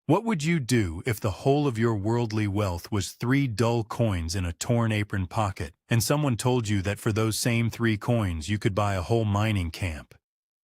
What would you do if the whole of your worldly wealth was 3 dull coins in a torn apron pocket, and someone told you that for those same 3 coins you could buy a whole mining camp?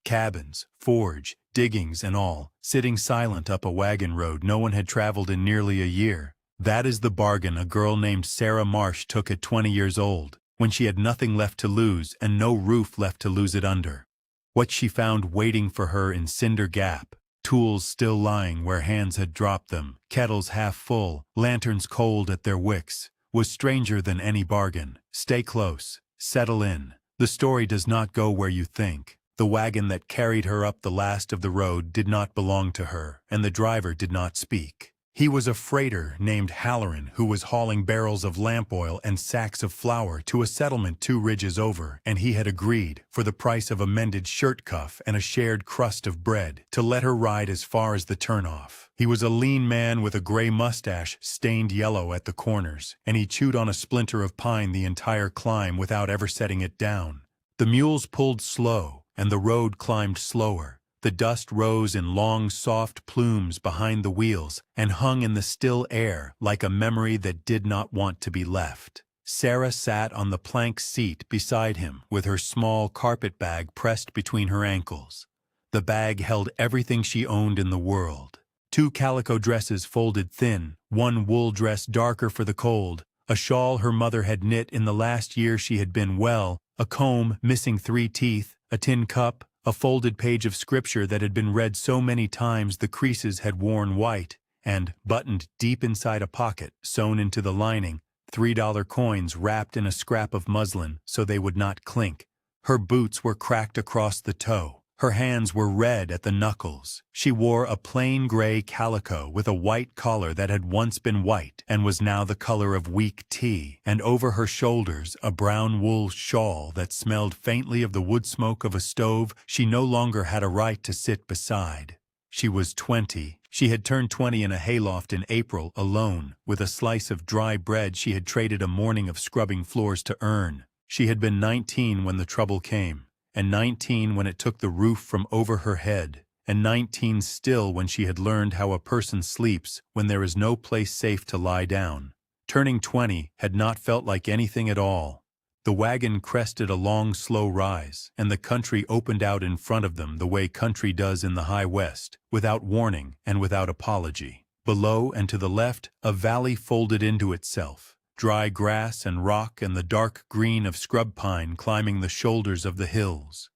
Cabins, forge, diggings and all, sitting silent up a wagon road no one had traveled in nearly a year. That is the bargain a girl named Sarah Marsh took at 20 years old, when she had nothing left to lose and no roof left to lose it under. What she found waiting for her in Cinder Gap, tools still lying where hands had dropped them, kettles half full, lanterns cold at their wicks, was stranger than any bargain. Stay close, settle in. The story does not go where you think. The wagon that carried her up the last of the road did not belong to her, and the driver did not speak. He was a freighter named Halloran who was hauling barrels of lamp oil and sacks of flour to a settlement 2 ridges over, and he had agreed, for the price of a mended shirt cuff and a shared crust of bread, to let her ride as far as the turnoff. He was a lean man with a gray mustache stained yellow at the corners, and he chewed on a splinter of pine the entire climb without ever setting it down. The mules pulled slow, and the road climbed slower. The dust rose in long, soft plumes behind the wheels and hung in the still air like a memory that did not want to be left. Sarah sat on the plank seat beside him with her small carpet bag pressed between her ankles. The bag held everything she owned in the world. 2 calico dresses folded thin, 1 wool dress darker for the cold, a shawl her mother had knit in the last year she had been well, a comb missing 3 teeth, a tin cup, a folded page of scripture that had been read so many times the creases had worn white, and, buttoned deep inside a pocket, sewn into the lining, $3 coins wrapped in a scrap of muslin so they would not clink. Her boots were cracked across the toe. Her hands were red at the knuckles. She wore a plain gray calico with a white collar that had once been white and was now the color of weak tea, and over her shoulders a brown wool shawl that smelled faintly of the wood smoke of a stove she no longer had a right to sit beside. She was 20. She had turned 20 in a hayloft in April alone, with a slice of dry bread she had traded a morning of scrubbing floors to earn. She had been 19 when the trouble came, and 19 when it took the roof from over her head, and 19 still when she had learned how a person sleeps when there is no place safe to lie down. Turning 20 had not felt like anything at all. The wagon crested a long, slow rise, and the country opened out in front of them the way country does in the High West, without warning and without apology. Below and to the left, a valley folded into itself. Dry grass and rock and the dark green of scrub pine climbing the shoulders of the hills.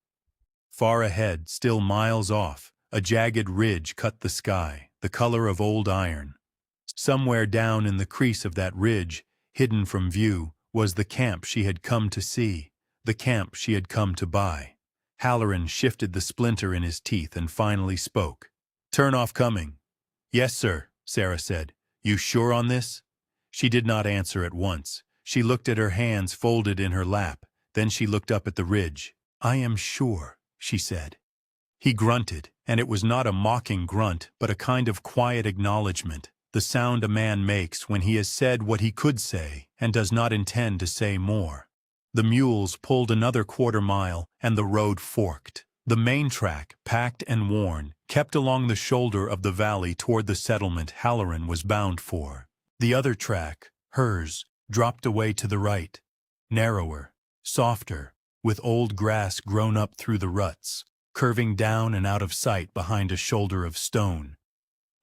Far ahead, still miles off, a jagged ridge cut the sky, the color of old iron. Somewhere down in the crease of that ridge, hidden from view, was the camp she had come to see, the camp she had come to buy. Halloran shifted the splinter in his teeth and finally spoke. "Turn off coming." "Yes, sir," Sarah said. "You sure on this?" She did not answer at once. She looked at her hands folded in her lap. Then she looked up at the ridge. "I am sure," she said. He grunted, and it was not a mocking grunt, but a kind of quiet acknowledgement, the sound a man makes when he has said what he could say and does not intend to say more. The mules pulled another quarter-mile, and the road forked. The main track, packed and worn, kept along the shoulder of the valley toward the settlement Halloran was bound for. The other track, hers, dropped away to the right, narrower, softer, with old grass grown up through the ruts, curving down and out of sight behind a shoulder of stone.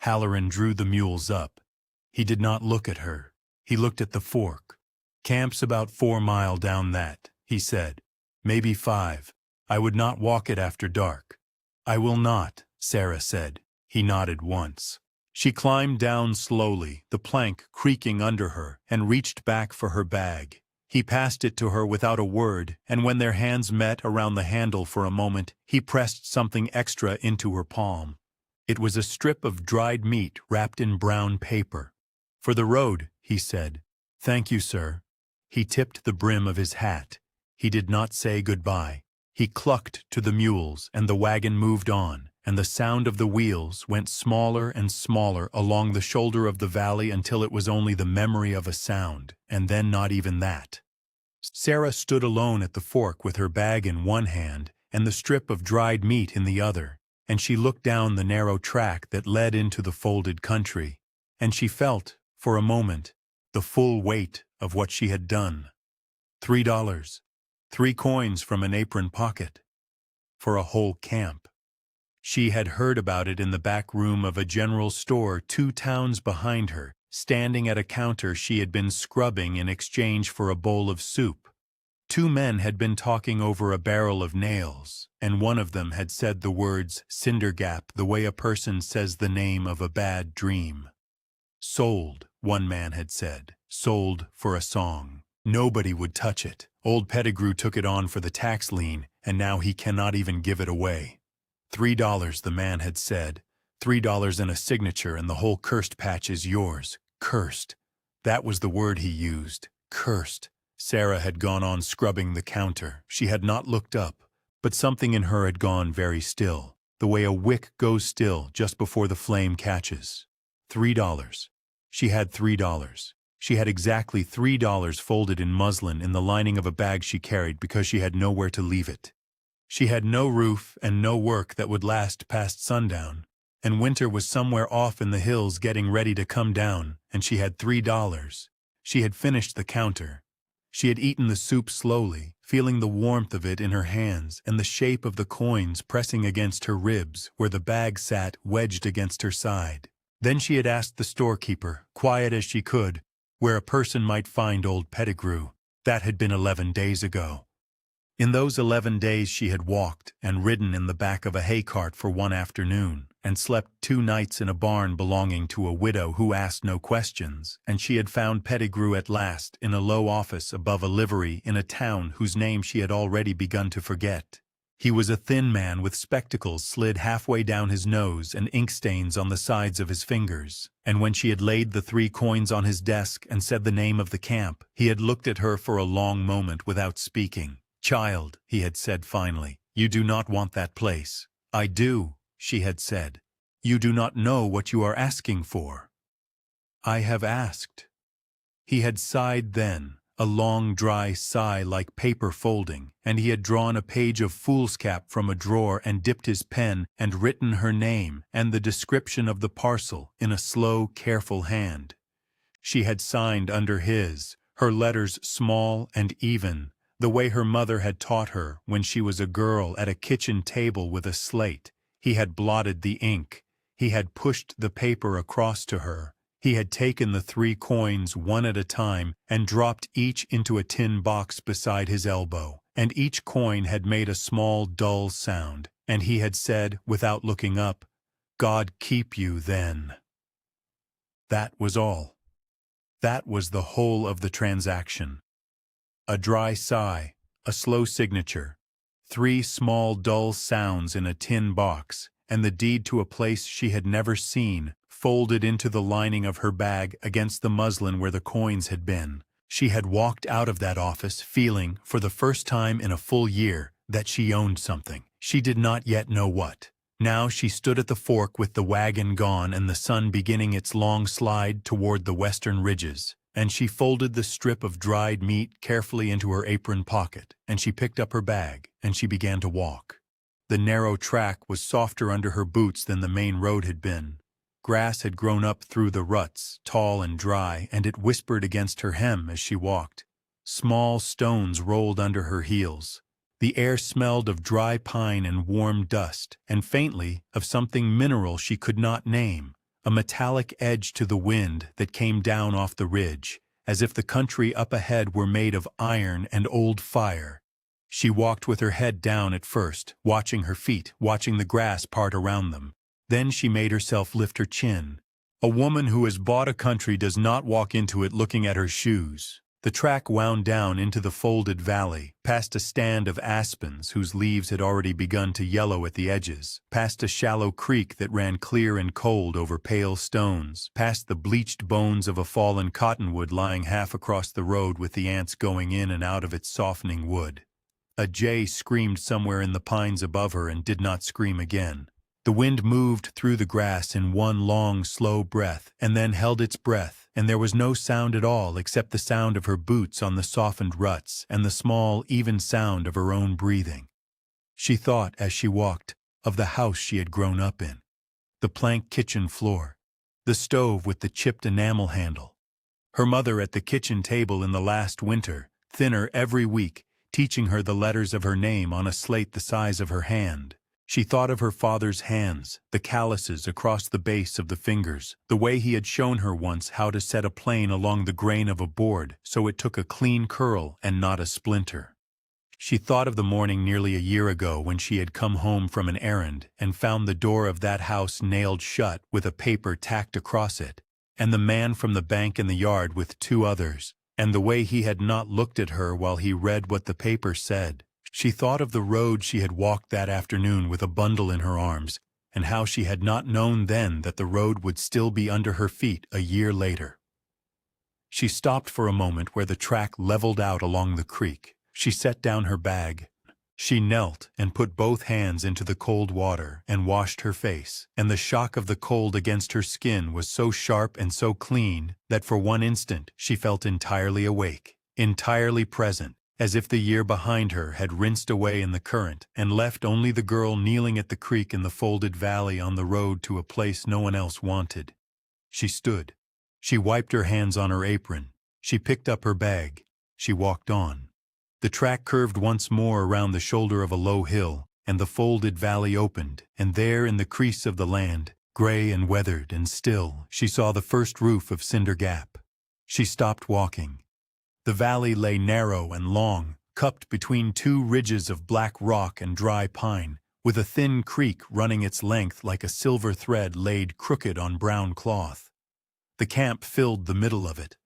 Halloran drew the mules up. He did not look at her. He looked at the fork. "Camp's about 4 miles down that," he said. "Maybe 5. I would not walk it after dark." "I will not," Sarah said. He nodded once. She climbed down slowly, the plank creaking under her, and reached back for her bag. He passed it to her without a word, and when their hands met around the handle for a moment, he pressed something extra into her palm. It was a strip of dried meat wrapped in brown paper. "For the road," he said. "Thank you, sir." He tipped the brim of his hat. He did not say goodbye. He clucked to the mules, and the wagon moved on, and the sound of the wheels went smaller and smaller along the shoulder of the valley until it was only the memory of a sound, and then not even that. Sarah stood alone at the fork with her bag in one hand and the strip of dried meat in the other. and she looked down the narrow track that led into the folded country, and she felt, for a moment, the full weight of what she had done. $3, 3 coins from an apron pocket, for a whole camp. She had heard about it in the back room of a general store 2 towns behind her, standing at a counter she had been scrubbing in exchange for a bowl of soup. 2 men had been talking over a barrel of nails, and one of them had said the words "cinder gap" the way a person says the name of a bad dream. "Sold," one man had said. "Sold for a song. Nobody would touch it. Old Pettigrew took it on for the tax lien, and now he cannot even give it away." $3, the man had said. $3 and a signature, and the whole cursed patch is yours. Cursed. That was the word he used. Cursed. Sarah had gone on scrubbing the counter. She had not looked up, but something in her had gone very still, the way a wick goes still just before the flame catches. $3. She had $3. She had exactly $3 folded in muslin in the lining of a bag she carried because she had nowhere to leave it. She had no roof and no work that would last past sundown, and winter was somewhere off in the hills getting ready to come down, and she had $3. She had finished the counter. She had eaten the soup slowly, feeling the warmth of it in her hands and the shape of the coins pressing against her ribs where the bag sat wedged against her side. Then she had asked the storekeeper, quiet as she could, where a person might find old Pettigrew. That had been 11 days ago. In those 11 days she had walked and ridden in the back of a hay cart for one afternoon, and slept 2 nights in a barn belonging to a widow who asked no questions, and she had found Pettigrew at last in a low office above a livery in a town whose name she had already begun to forget. He was a thin man with spectacles slid halfway down his nose and ink stains on the sides of his fingers, and when she had laid the 3 coins on his desk and said the name of the camp, he had looked at her for a long moment without speaking. "Child," he had said finally, "you do not want that place." "I do," she had said. "You do not know what you are asking for." "I have asked." He had sighed then, a long dry sigh like paper folding, and he had drawn a page of foolscap from a drawer and dipped his pen and written her name and the description of the parcel in a slow, careful hand. She had signed under his, her letters small and even, the way her mother had taught her when she was a girl at a kitchen table with a slate. He had blotted the ink. He had pushed the paper across to her. He had taken the 3 coins one at a time and dropped each into a tin box beside his elbow, and each coin had made a small, dull sound, and he had said, without looking up, "God keep you then." That was all. That was the whole of the transaction. A dry sigh, a slow signature, 3 small dull sounds in a tin box, and the deed to a place she had never seen, folded into the lining of her bag against the muslin where the coins had been. She had walked out of that office feeling, for the first time in a full year, that she owned something. She did not yet know what. Now she stood at the fork with the wagon gone and the sun beginning its long slide toward the western ridges, and she folded the strip of dried meat carefully into her apron pocket, and she picked up her bag, and she began to walk. The narrow track was softer under her boots than the main road had been. Grass had grown up through the ruts, tall and dry, and it whispered against her hem as she walked. Small stones rolled under her heels. The air smelled of dry pine and warm dust, and faintly of something mineral she could not name, a metallic edge to the wind that came down off the ridge, as if the country up ahead were made of iron and old fire. She walked with her head down at first, watching her feet, watching the grass part around them. Then she made herself lift her chin. A woman who has bought a country does not walk into it looking at her shoes. The track wound down into the folded valley, past a stand of aspens whose leaves had already begun to yellow at the edges, past a shallow creek that ran clear and cold over pale stones, past the bleached bones of a fallen cottonwood lying half across the road with the ants going in and out of its softening wood. A jay screamed somewhere in the pines above her and did not scream again. The wind moved through the grass in one long, slow breath, and then held its breath, and there was no sound at all except the sound of her boots on the softened ruts and the small, even sound of her own breathing. She thought, as she walked, of the house she had grown up in. The plank kitchen floor, the stove with the chipped enamel handle, her mother at the kitchen table in the last winter, thinner every week, teaching her the letters of her name on a slate the size of her hand. She thought of her father's hands, the calluses across the base of the fingers, the way he had shown her once how to set a plane along the grain of a board so it took a clean curl and not a splinter. She thought of the morning nearly a year ago when she had come home from an errand and found the door of that house nailed shut with a paper tacked across it, and the man from the bank in the yard with two others, and the way he had not looked at her while he read what the paper said. She thought of the road she had walked that afternoon with a bundle in her arms, and how she had not known then that the road would still be under her feet a year later. She stopped for a moment where the track leveled out along the creek. She set down her bag. She knelt and put both hands into the cold water and washed her face, and the shock of the cold against her skin was so sharp and so clean that for one instant she felt entirely awake, entirely present, as if the year behind her had rinsed away in the current and left only the girl kneeling at the creek in the folded valley on the road to a place no one else wanted. She stood. She wiped her hands on her apron. She picked up her bag. She walked on. The track curved once more around the shoulder of a low hill, and the folded valley opened, and there in the crease of the land, gray and weathered and still, she saw the first roof of Cinder Gap. She stopped walking. The valley lay narrow and long, cupped between two ridges of black rock and dry pine, with a thin creek running its length like a silver thread laid crooked on brown cloth. The camp filled the middle of it.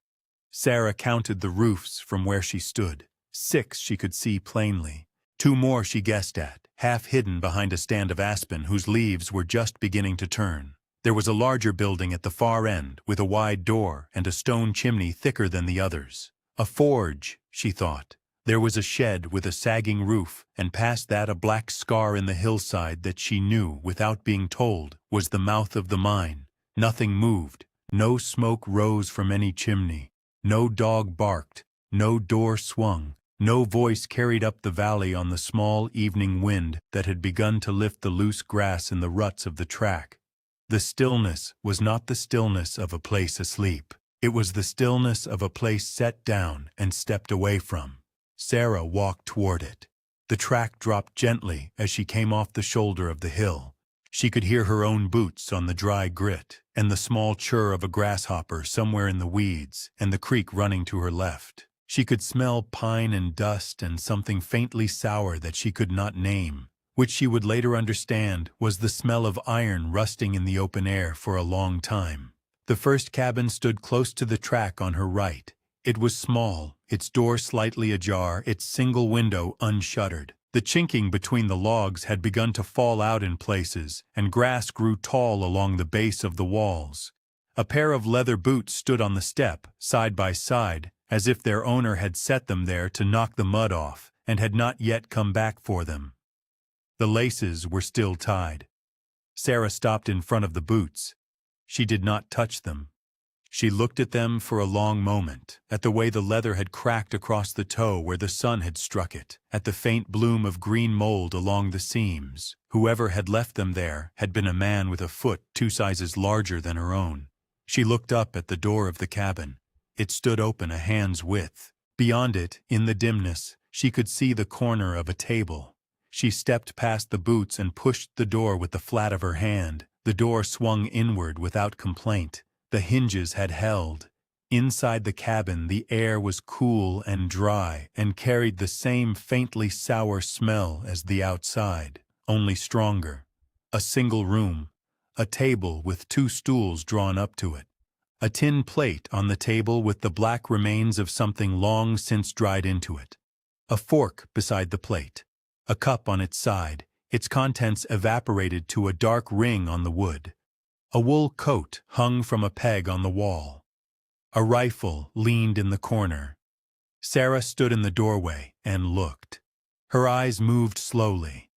Sarah counted the roofs from where she stood. 6 she could see plainly. 2 more she guessed at, half hidden behind a stand of aspen whose leaves were just beginning to turn. There was a larger building at the far end, with a wide door and a stone chimney thicker than the others. A forge, she thought. There was a shed with a sagging roof, and past that a black scar in the hillside that she knew, without being told, was the mouth of the mine. Nothing moved. No smoke rose from any chimney. No dog barked. No door swung. No voice carried up the valley on the small evening wind that had begun to lift the loose grass in the ruts of the track. The stillness was not the stillness of a place asleep. It was the stillness of a place set down and stepped away from. Sarah walked toward it. The track dropped gently as she came off the shoulder of the hill. She could hear her own boots on the dry grit, and the small chirr of a grasshopper somewhere in the weeds, and the creek running to her left. She could smell pine and dust and something faintly sour that she could not name, which she would later understand was the smell of iron rusting in the open air for a long time. The first cabin stood close to the track on her right. It was small, its door slightly ajar, its single window unshuttered. The chinking between the logs had begun to fall out in places, and grass grew tall along the base of the walls. A pair of leather boots stood on the step, side by side, as if their owner had set them there to knock the mud off, and had not yet come back for them. The laces were still tied. Sarah stopped in front of the boots. She did not touch them. She looked at them for a long moment, at the way the leather had cracked across the toe where the sun had struck it, at the faint bloom of green mold along the seams. Whoever had left them there had been a man with a foot 2 sizes larger than her own. She looked up at the door of the cabin. It stood open a hand's width. Beyond it, in the dimness, she could see the corner of a table. She stepped past the boots and pushed the door with the flat of her hand. The door swung inward without complaint. The hinges had held. Inside the cabin, the air was cool and dry and carried the same faintly sour smell as the outside, only stronger. A single room. A table with 2 stools drawn up to it. A tin plate on the table with the black remains of something long since dried into it. A fork beside the plate. A cup on its side, its contents evaporated to a dark ring on the wood. A wool coat hung from a peg on the wall. A rifle leaned in the corner. Sarah stood in the doorway and looked. Her eyes moved slowly.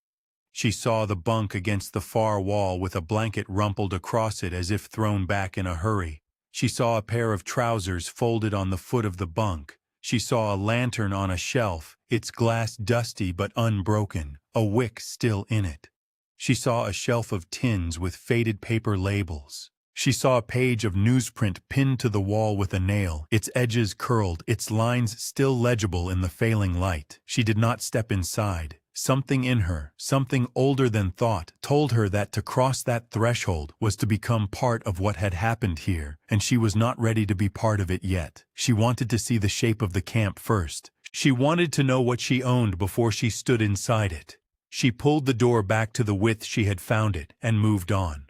She saw the bunk against the far wall with a blanket rumpled across it as if thrown back in a hurry. She saw a pair of trousers folded on the foot of the bunk. She saw a lantern on a shelf, its glass dusty but unbroken, a wick still in it. She saw a shelf of tins with faded paper labels. She saw a page of newsprint pinned to the wall with a nail, its edges curled, its lines still legible in the failing light. She did not step inside. Something in her, something older than thought, told her that to cross that threshold was to become part of what had happened here, and she was not ready to be part of it yet. She wanted to see the shape of the camp first. She wanted to know what she owned before she stood inside it. She pulled the door back to the width she had found it and moved on.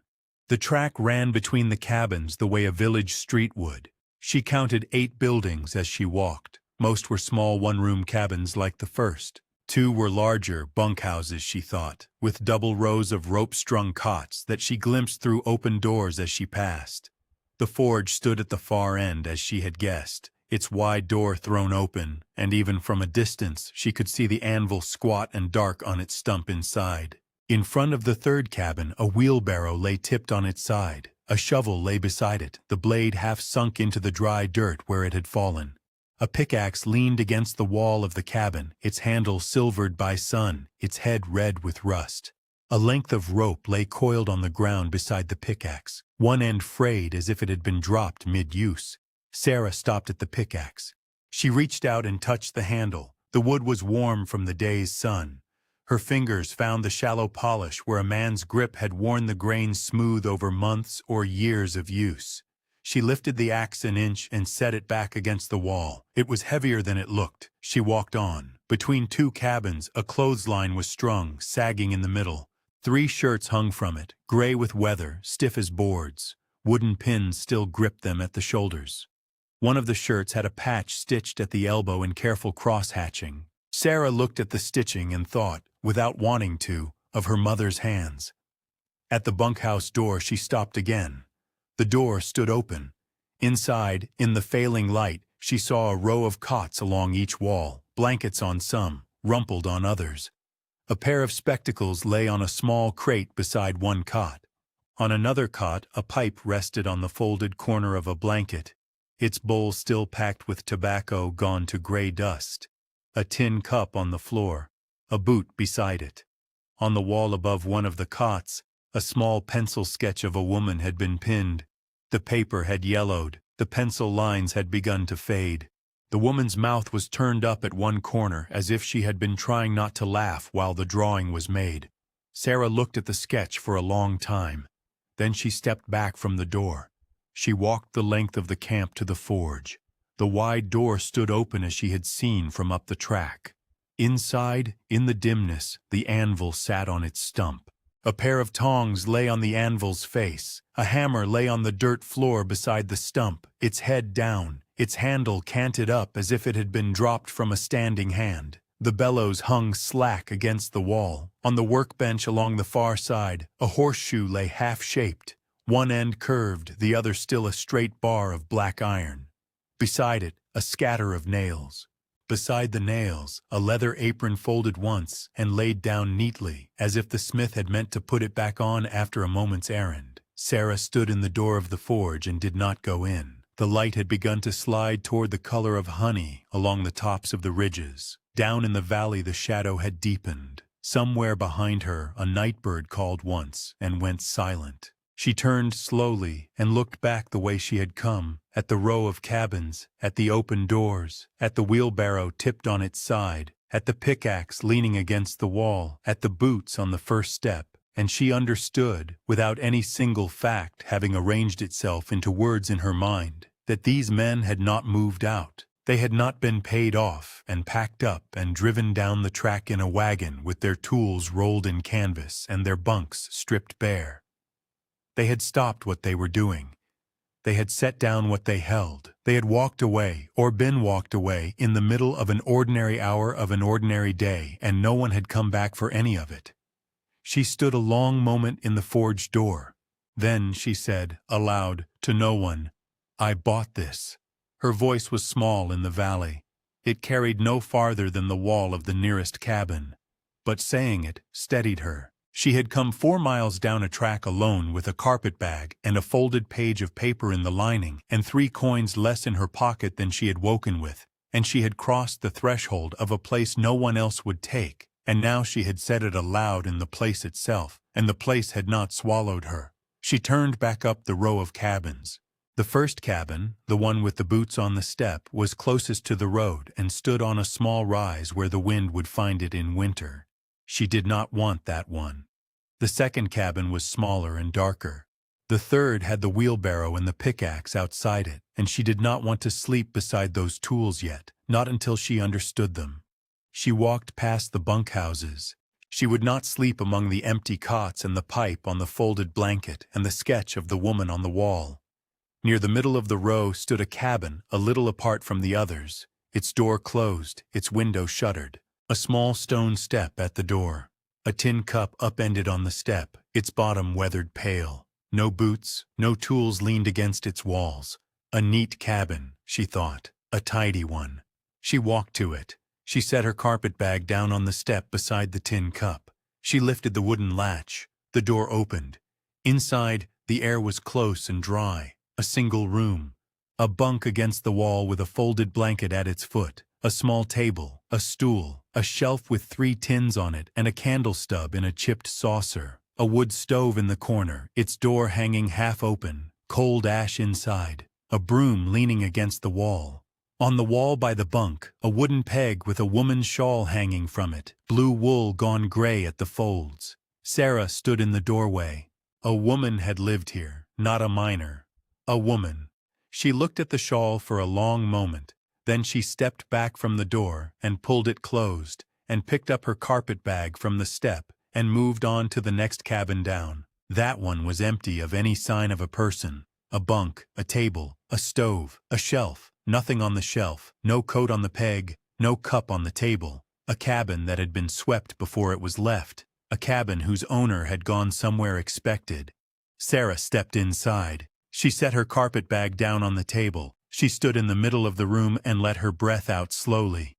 The track ran between the cabins the way a village street would. She counted 8 buildings as she walked. Most were small one-room cabins like the first. 2 were larger bunkhouses, she thought, with double rows of rope-strung cots that she glimpsed through open doors as she passed. The forge stood at the far end as she had guessed, its wide door thrown open, and even from a distance she could see the anvil squat and dark on its stump inside. In front of the third cabin, a wheelbarrow lay tipped on its side. A shovel lay beside it, the blade half sunk into the dry dirt where it had fallen. A pickaxe leaned against the wall of the cabin, its handle silvered by sun, its head red with rust. A length of rope lay coiled on the ground beside the pickaxe, one end frayed as if it had been dropped mid-use. Sarah stopped at the pickaxe. She reached out and touched the handle. The wood was warm from the day's sun. Her fingers found the shallow polish where a man's grip had worn the grain smooth over months or years of use. She lifted the axe an inch and set it back against the wall. It was heavier than it looked. She walked on. Between 2 cabins, a clothesline was strung, sagging in the middle. 3 shirts hung from it, gray with weather, stiff as boards. Wooden pins still gripped them at the shoulders. One of the shirts had a patch stitched at the elbow in careful cross-hatching. Sarah looked at the stitching and thought, without wanting to, of her mother's hands. At the bunkhouse door she stopped again. The door stood open. Inside, in the failing light, she saw a row of cots along each wall, blankets on some, rumpled on others. A pair of spectacles lay on a small crate beside one cot. On another cot, a pipe rested on the folded corner of a blanket, its bowl still packed with tobacco gone to gray dust. A tin cup on the floor, a boot beside it. On the wall above one of the cots, a small pencil sketch of a woman had been pinned. The paper had yellowed, the pencil lines had begun to fade. The woman's mouth was turned up at one corner as if she had been trying not to laugh while the drawing was made. Sarah looked at the sketch for a long time. Then she stepped back from the door. She walked the length of the camp to the forge. The wide door stood open as she had seen from up the track. Inside, in the dimness, the anvil sat on its stump. A pair of tongs lay on the anvil's face. A hammer lay on the dirt floor beside the stump, its head down, its handle canted up as if it had been dropped from a standing hand. The bellows hung slack against the wall. On the workbench along the far side, a horseshoe lay half-shaped, one end curved, the other still a straight bar of black iron. Beside it, a scatter of nails. Beside the nails, a leather apron folded once and laid down neatly, as if the smith had meant to put it back on after a moment's errand. Sarah stood in the door of the forge and did not go in. The light had begun to slide toward the color of honey along the tops of the ridges. Down in the valley the shadow had deepened. Somewhere behind her a nightbird called once and went silent. She turned slowly and looked back the way she had come, at the row of cabins, at the open doors, at the wheelbarrow tipped on its side, at the pickaxe leaning against the wall, at the boots on the first step, and she understood, without any single fact having arranged itself into words in her mind, that these men had not moved out. They had not been paid off and packed up and driven down the track in a wagon with their tools rolled in canvas and their bunks stripped bare. They had stopped what they were doing. They had set down what they held. They had walked away, or been walked away, in the middle of an ordinary hour of an ordinary day, and no one had come back for any of it. She stood a long moment in the forge door. Then she said, aloud, to no one, "I bought this." Her voice was small in the valley. It carried no farther than the wall of the nearest cabin. But saying it steadied her. She had come 4 miles down a track alone with a carpet bag and a folded page of paper in the lining and 3 coins less in her pocket than she had woken with, and she had crossed the threshold of a place no one else would take, and now she had said it aloud in the place itself. and the place had not swallowed her. She turned back up the row of cabins. The first cabin, the one with the boots on the step, was closest to the road and stood on a small rise where the wind would find it in winter. She did not want that one. The second cabin was smaller and darker. The third had the wheelbarrow and the pickaxe outside it, and she did not want to sleep beside those tools yet, not until she understood them. She walked past the bunkhouses. She would not sleep among the empty cots and the pipe on the folded blanket and the sketch of the woman on the wall. Near the middle of the row stood a cabin a little apart from the others, its door closed, its window shuttered. A small stone step at the door. A tin cup upended on the step, its bottom weathered pale. No boots, no tools leaned against its walls. A neat cabin, she thought, a tidy one. She walked to it. She set her carpetbag down on the step beside the tin cup. She lifted the wooden latch. The door opened. Inside, the air was close and dry. A single room. A bunk against the wall with a folded blanket at its foot. A small table, a stool, a shelf with 3 tins on it and a candle stub in a chipped saucer. A wood stove in the corner, its door hanging half open, cold ash inside. A broom leaning against the wall. On the wall by the bunk, a wooden peg with a woman's shawl hanging from it, blue wool gone gray at the folds. Sarah stood in the doorway. A woman had lived here, not a miner. A woman. She looked at the shawl for a long moment. Then she stepped back from the door and pulled it closed, and picked up her carpetbag from the step and moved on to the next cabin down. That one was empty of any sign of a person. A bunk, a table, a stove, a shelf, nothing on the shelf, no coat on the peg, no cup on the table. A cabin that had been swept before it was left. A cabin whose owner had gone somewhere expected. Sarah stepped inside. She set her carpetbag down on the table. She stood in the middle of the room and let her breath out slowly.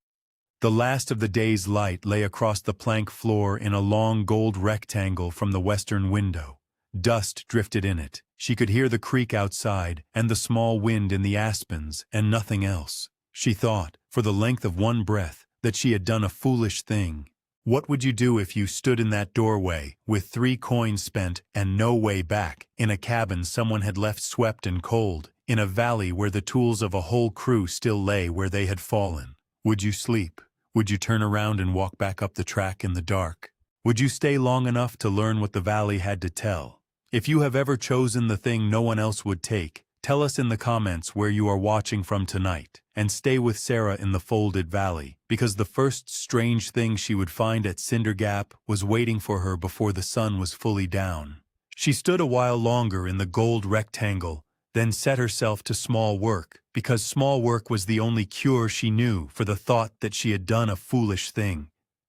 The last of the day's light lay across the plank floor in a long gold rectangle from the western window. Dust drifted in it. She could hear the creek outside and the small wind in the aspens and nothing else. She thought, for the length of one breath, that she had done a foolish thing. What would you do if you stood in that doorway, with 3 coins spent and no way back, in a cabin someone had left swept and cold, in a valley where the tools of a whole crew still lay where they had fallen? Would you sleep? Would you turn around and walk back up the track in the dark? Would you stay long enough to learn what the valley had to tell? If you have ever chosen the thing no one else would take, tell us in the comments where you are watching from tonight, and stay with Sarah in the folded valley, because the first strange thing she would find at Cinder Gap was waiting for her before the sun was fully down. She stood a while longer in the gold rectangle, then set herself to small work, because small work was the only cure she knew for the thought that she had done a foolish thing.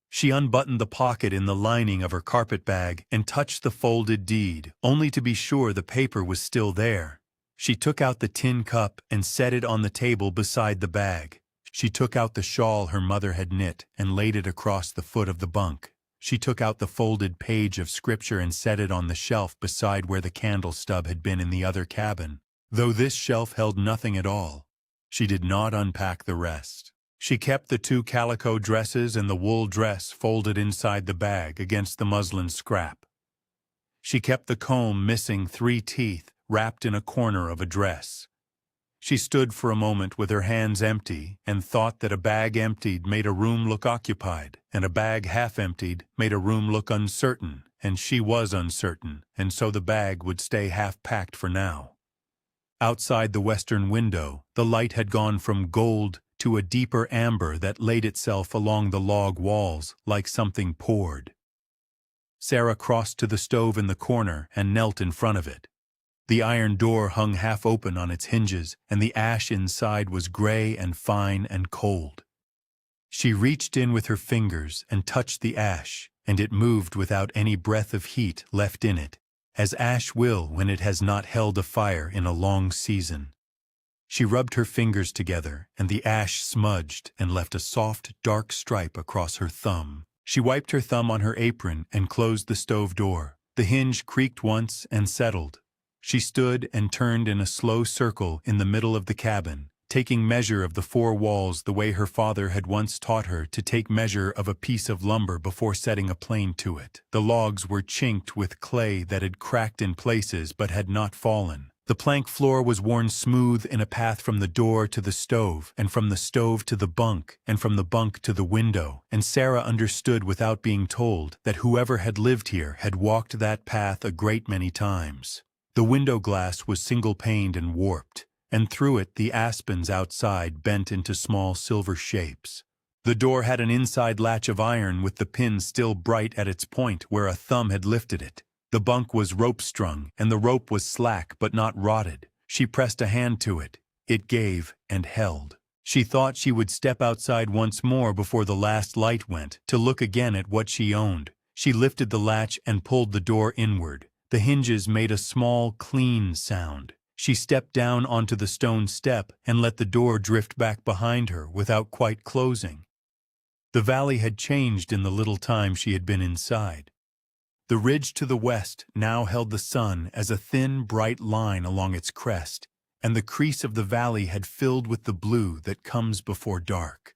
She unbuttoned the pocket in the lining of her carpetbag and touched the folded deed, only to be sure the paper was still there. She took out the tin cup and set it on the table beside the bag. She took out the shawl her mother had knit and laid it across the foot of the bunk. She took out the folded page of scripture and set it on the shelf beside where the candle stub had been in the other cabin. Though this shelf held nothing at all, she did not unpack the rest. She kept the 2 calico dresses and the wool dress folded inside the bag against the muslin scrap. She kept the comb missing 3 teeth wrapped in a corner of a dress. She stood for a moment with her hands empty and thought that a bag emptied made a room look occupied, and a bag half emptied made a room look uncertain, and she was uncertain, and so the bag would stay half packed for now. Outside the western window, the light had gone from gold to a deeper amber that laid itself along the log walls like something poured. Sarah crossed to the stove in the corner and knelt in front of it. The iron door hung half open on its hinges, and the ash inside was gray and fine and cold. She reached in with her fingers and touched the ash, and it moved without any breath of heat left in it, as ash will when it has not held a fire in a long season. She rubbed her fingers together, and the ash smudged and left a soft, dark stripe across her thumb. She wiped her thumb on her apron and closed the stove door. The hinge creaked once and settled. She stood and turned in a slow circle in the middle of the cabin, taking measure of the four walls the way her father had once taught her to take measure of a piece of lumber before setting a plane to it. The logs were chinked with clay that had cracked in places but had not fallen. The plank floor was worn smooth in a path from the door to the stove, and from the stove to the bunk, and from the bunk to the window, and Sarah understood without being told that whoever had lived here had walked that path a great many times. The window glass was single-paned and warped, and through it the aspens outside bent into small silver shapes. The door had an inside latch of iron with the pin still bright at its point where a thumb had lifted it. The bunk was rope-strung, and the rope was slack but not rotted. She pressed a hand to it. It gave and held. She thought she would step outside once more before the last light went, to look again at what she owned. She lifted the latch and pulled the door inward. The hinges made a small, clean sound. She stepped down onto the stone step and let the door drift back behind her without quite closing. The valley had changed in the little time she had been inside. The ridge to the west now held the sun as a thin, bright line along its crest, and the crease of the valley had filled with the blue that comes before dark.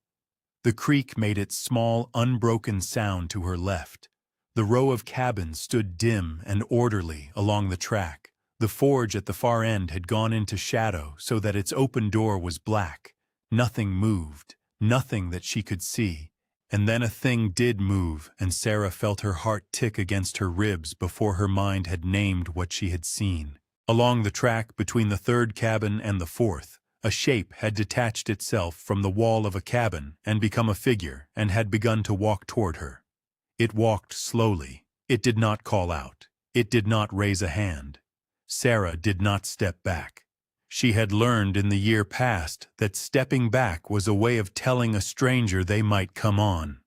The creek made its small, unbroken sound to her left. The row of cabins stood dim and orderly along the track. The forge at the far end had gone into shadow so that its open door was black. Nothing moved, nothing that she could see. And then a thing did move, and Sarah felt her heart tick against her ribs before her mind had named what she had seen. Along the track between the third cabin and the fourth, a shape had detached itself from the wall of a cabin and become a figure and had begun to walk toward her. It walked slowly. It did not call out. It did not raise a hand. Sarah did not step back. She had learned in the year past that stepping back was a way of telling a stranger they might come on.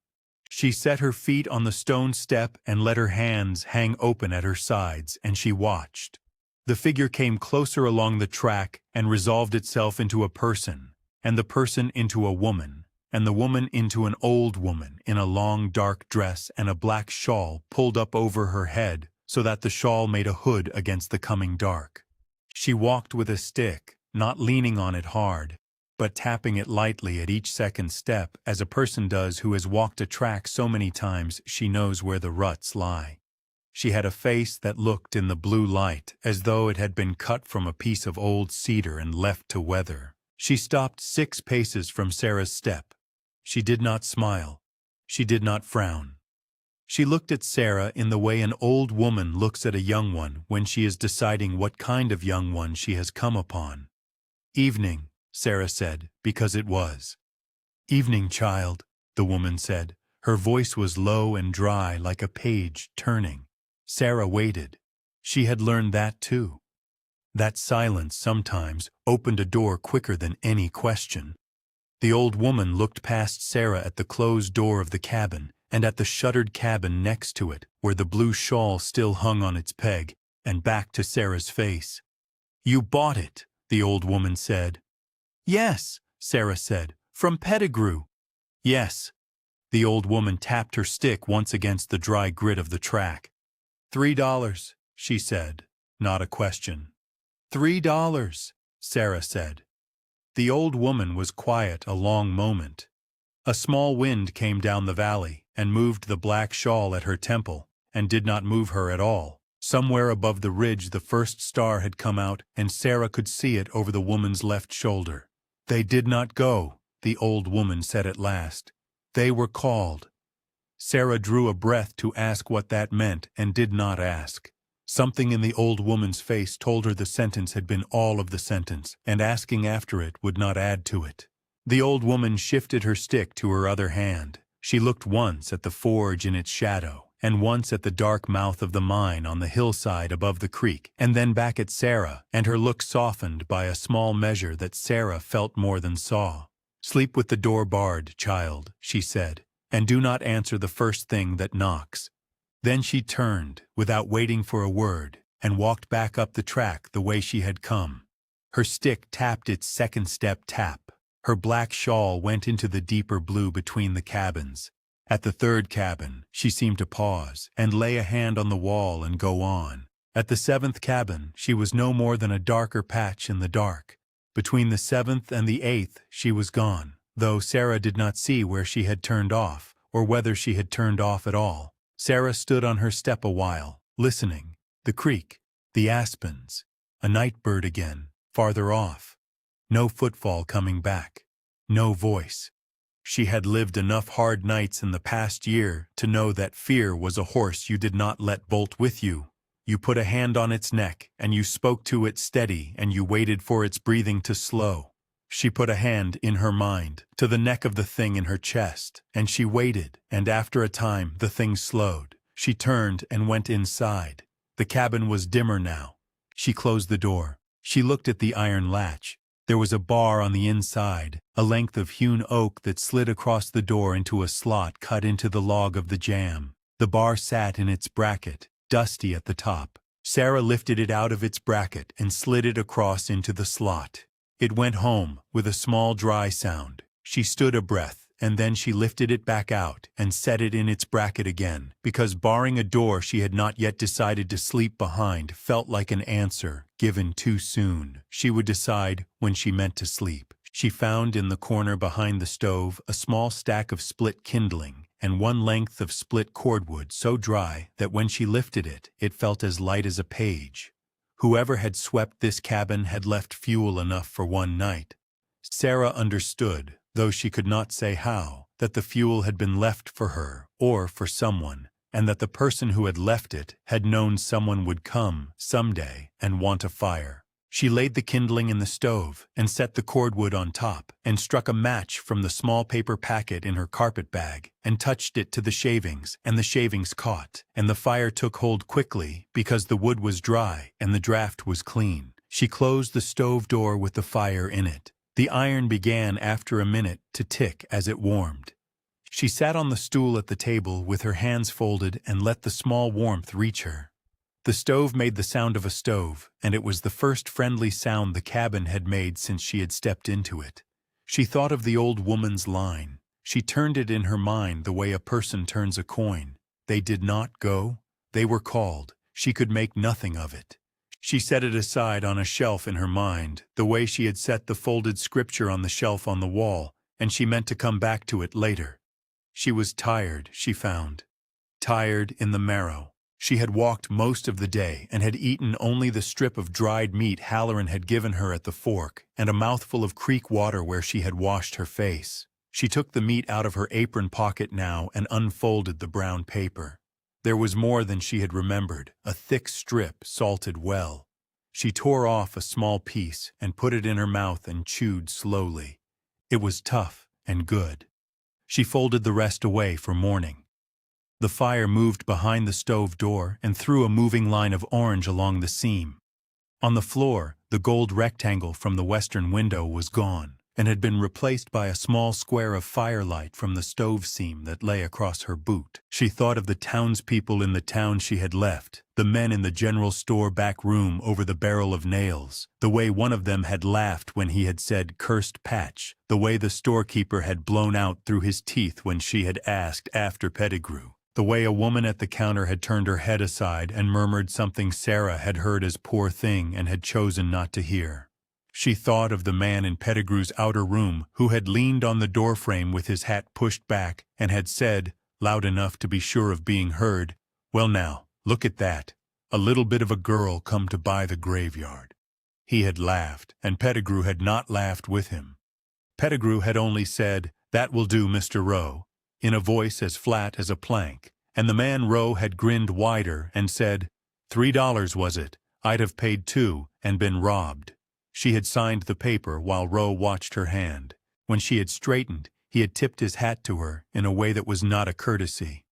She set her feet on the stone step and let her hands hang open at her sides, and she watched. The figure came closer along the track and resolved itself into a person, and the person into a woman, and the woman into an old woman in a long dark dress and a black shawl pulled up over her head so that the shawl made a hood against the coming dark. She walked with a stick, not leaning on it hard, but tapping it lightly at each second step as a person does who has walked a track so many times she knows where the ruts lie. She had a face that looked in the blue light as though it had been cut from a piece of old cedar and left to weather. She stopped 6 paces from Sarah's step. She did not smile. She did not frown. She looked at Sarah in the way an old woman looks at a young one when she is deciding what kind of young one she has come upon. "Evening," Sarah said, because it was. "Evening, child," the woman said. Her voice was low and dry like a page turning. Sarah waited. She had learned that too. That silence sometimes opened a door quicker than any question. The old woman looked past Sarah at the closed door of the cabin, and at the shuttered cabin next to it, where the blue shawl still hung on its peg, and back to Sarah's face. "You bought it," the old woman said. "Yes," Sarah said, "from Pettigrew." "Yes." The old woman tapped her stick once against the dry grit of the track. $3, she said, not a question. $3, Sarah said. The old woman was quiet a long moment. A small wind came down the valley and moved the black shawl at her temple, and did not move her at all. Somewhere above the ridge the first star had come out, and Sarah could see it over the woman's left shoulder. "They did not go," the old woman said at last. "They were called." Sarah drew a breath to ask what that meant and did not ask. Something in the old woman's face told her the sentence had been all of the sentence, and asking after it would not add to it. The old woman shifted her stick to her other hand. She looked once at the forge in its shadow, and once at the dark mouth of the mine on the hillside above the creek, and then back at Sarah, and her look softened by a small measure that Sarah felt more than saw. "Sleep with the door barred, child," she said, "and do not answer the first thing that knocks." Then she turned, without waiting for a word, and walked back up the track the way she had come. Her stick tapped its second step tap. Her black shawl went into the deeper blue between the cabins. At the third cabin, she seemed to pause, and lay a hand on the wall and go on. At the seventh cabin, she was no more than a darker patch in the dark. Between the 7th and the 8th she was gone, though Sarah did not see where she had turned off, or whether she had turned off at all. Sarah stood on her step a while, listening. The creek, the aspens, a night bird again, farther off. No footfall coming back. No voice. She had lived enough hard nights in the past year to know that fear was a horse you did not let bolt with you. You put a hand on its neck, and you spoke to it steady, and you waited for its breathing to slow. She put a hand, in her mind, to the neck of the thing in her chest, and she waited, and after a time the thing slowed. She turned and went inside. The cabin was dimmer now. She closed the door. She looked at the iron latch. There was a bar on the inside, a length of hewn oak that slid across the door into a slot cut into the log of the jamb. The bar sat in its bracket, dusty at the top. Sarah lifted it out of its bracket and slid it across into the slot. It went home, with a small dry sound. She stood a breath, and then she lifted it back out and set it in its bracket again, because barring a door she had not yet decided to sleep behind felt like an answer given too soon. She would decide when she meant to sleep. She found in the corner behind the stove a small stack of split kindling, and one length of split cordwood so dry that when she lifted it, it felt as light as a page. Whoever had swept this cabin had left fuel enough for one night. Sarah understood, though she could not say how, that the fuel had been left for her, or for someone, and that the person who had left it had known someone would come, someday, and want a fire. She laid the kindling in the stove, and set the cordwood on top, and struck a match from the small paper packet in her carpet bag, and touched it to the shavings, and the shavings caught, and the fire took hold quickly, because the wood was dry, and the draught was clean. She closed the stove door with the fire in it. The iron began after a minute to tick as it warmed. She sat on the stool at the table with her hands folded and let the small warmth reach her. The stove made the sound of a stove, and it was the first friendly sound the cabin had made since she had stepped into it. She thought of the old woman's line. She turned it in her mind the way a person turns a coin. They did not go. They were called. She could make nothing of it. She set it aside on a shelf in her mind, the way she had set the folded scripture on the shelf on the wall, and she meant to come back to it later. She was tired, she found. Tired in the marrow. She had walked most of the day and had eaten only the strip of dried meat Halloran had given her at the fork and a mouthful of creek water where she had washed her face. She took the meat out of her apron pocket now and unfolded the brown paper. There was more than she had remembered, a thick strip salted well. She tore off a small piece and put it in her mouth and chewed slowly. It was tough and good. She folded the rest away for morning. The fire moved behind the stove door and threw a moving line of orange along the seam. On the floor, the gold rectangle from the western window was gone and had been replaced by a small square of firelight from the stove seam that lay across her boot. She thought of the townspeople in the town she had left, the men in the general store back room over the barrel of nails, the way one of them had laughed when he had said "cursed patch," the way the storekeeper had blown out through his teeth when she had asked after Pettigrew. The way a woman at the counter had turned her head aside and murmured something Sarah had heard as poor thing and had chosen not to hear. She thought of the man in Pettigrew's outer room who had leaned on the doorframe with his hat pushed back and had said, loud enough to be sure of being heard, "Well now, look at that. A little bit of a girl come to buy the graveyard." He had laughed, and Pettigrew had not laughed with him. Pettigrew had only said, "That will do, Mr. Rowe," in a voice as flat as a plank, and the man Rowe had grinned wider and said, $3 was it? I'd have paid $2 and been robbed." She had signed the paper while Rowe watched her hand. When she had straightened, he had tipped his hat to her in a way that was not a courtesy.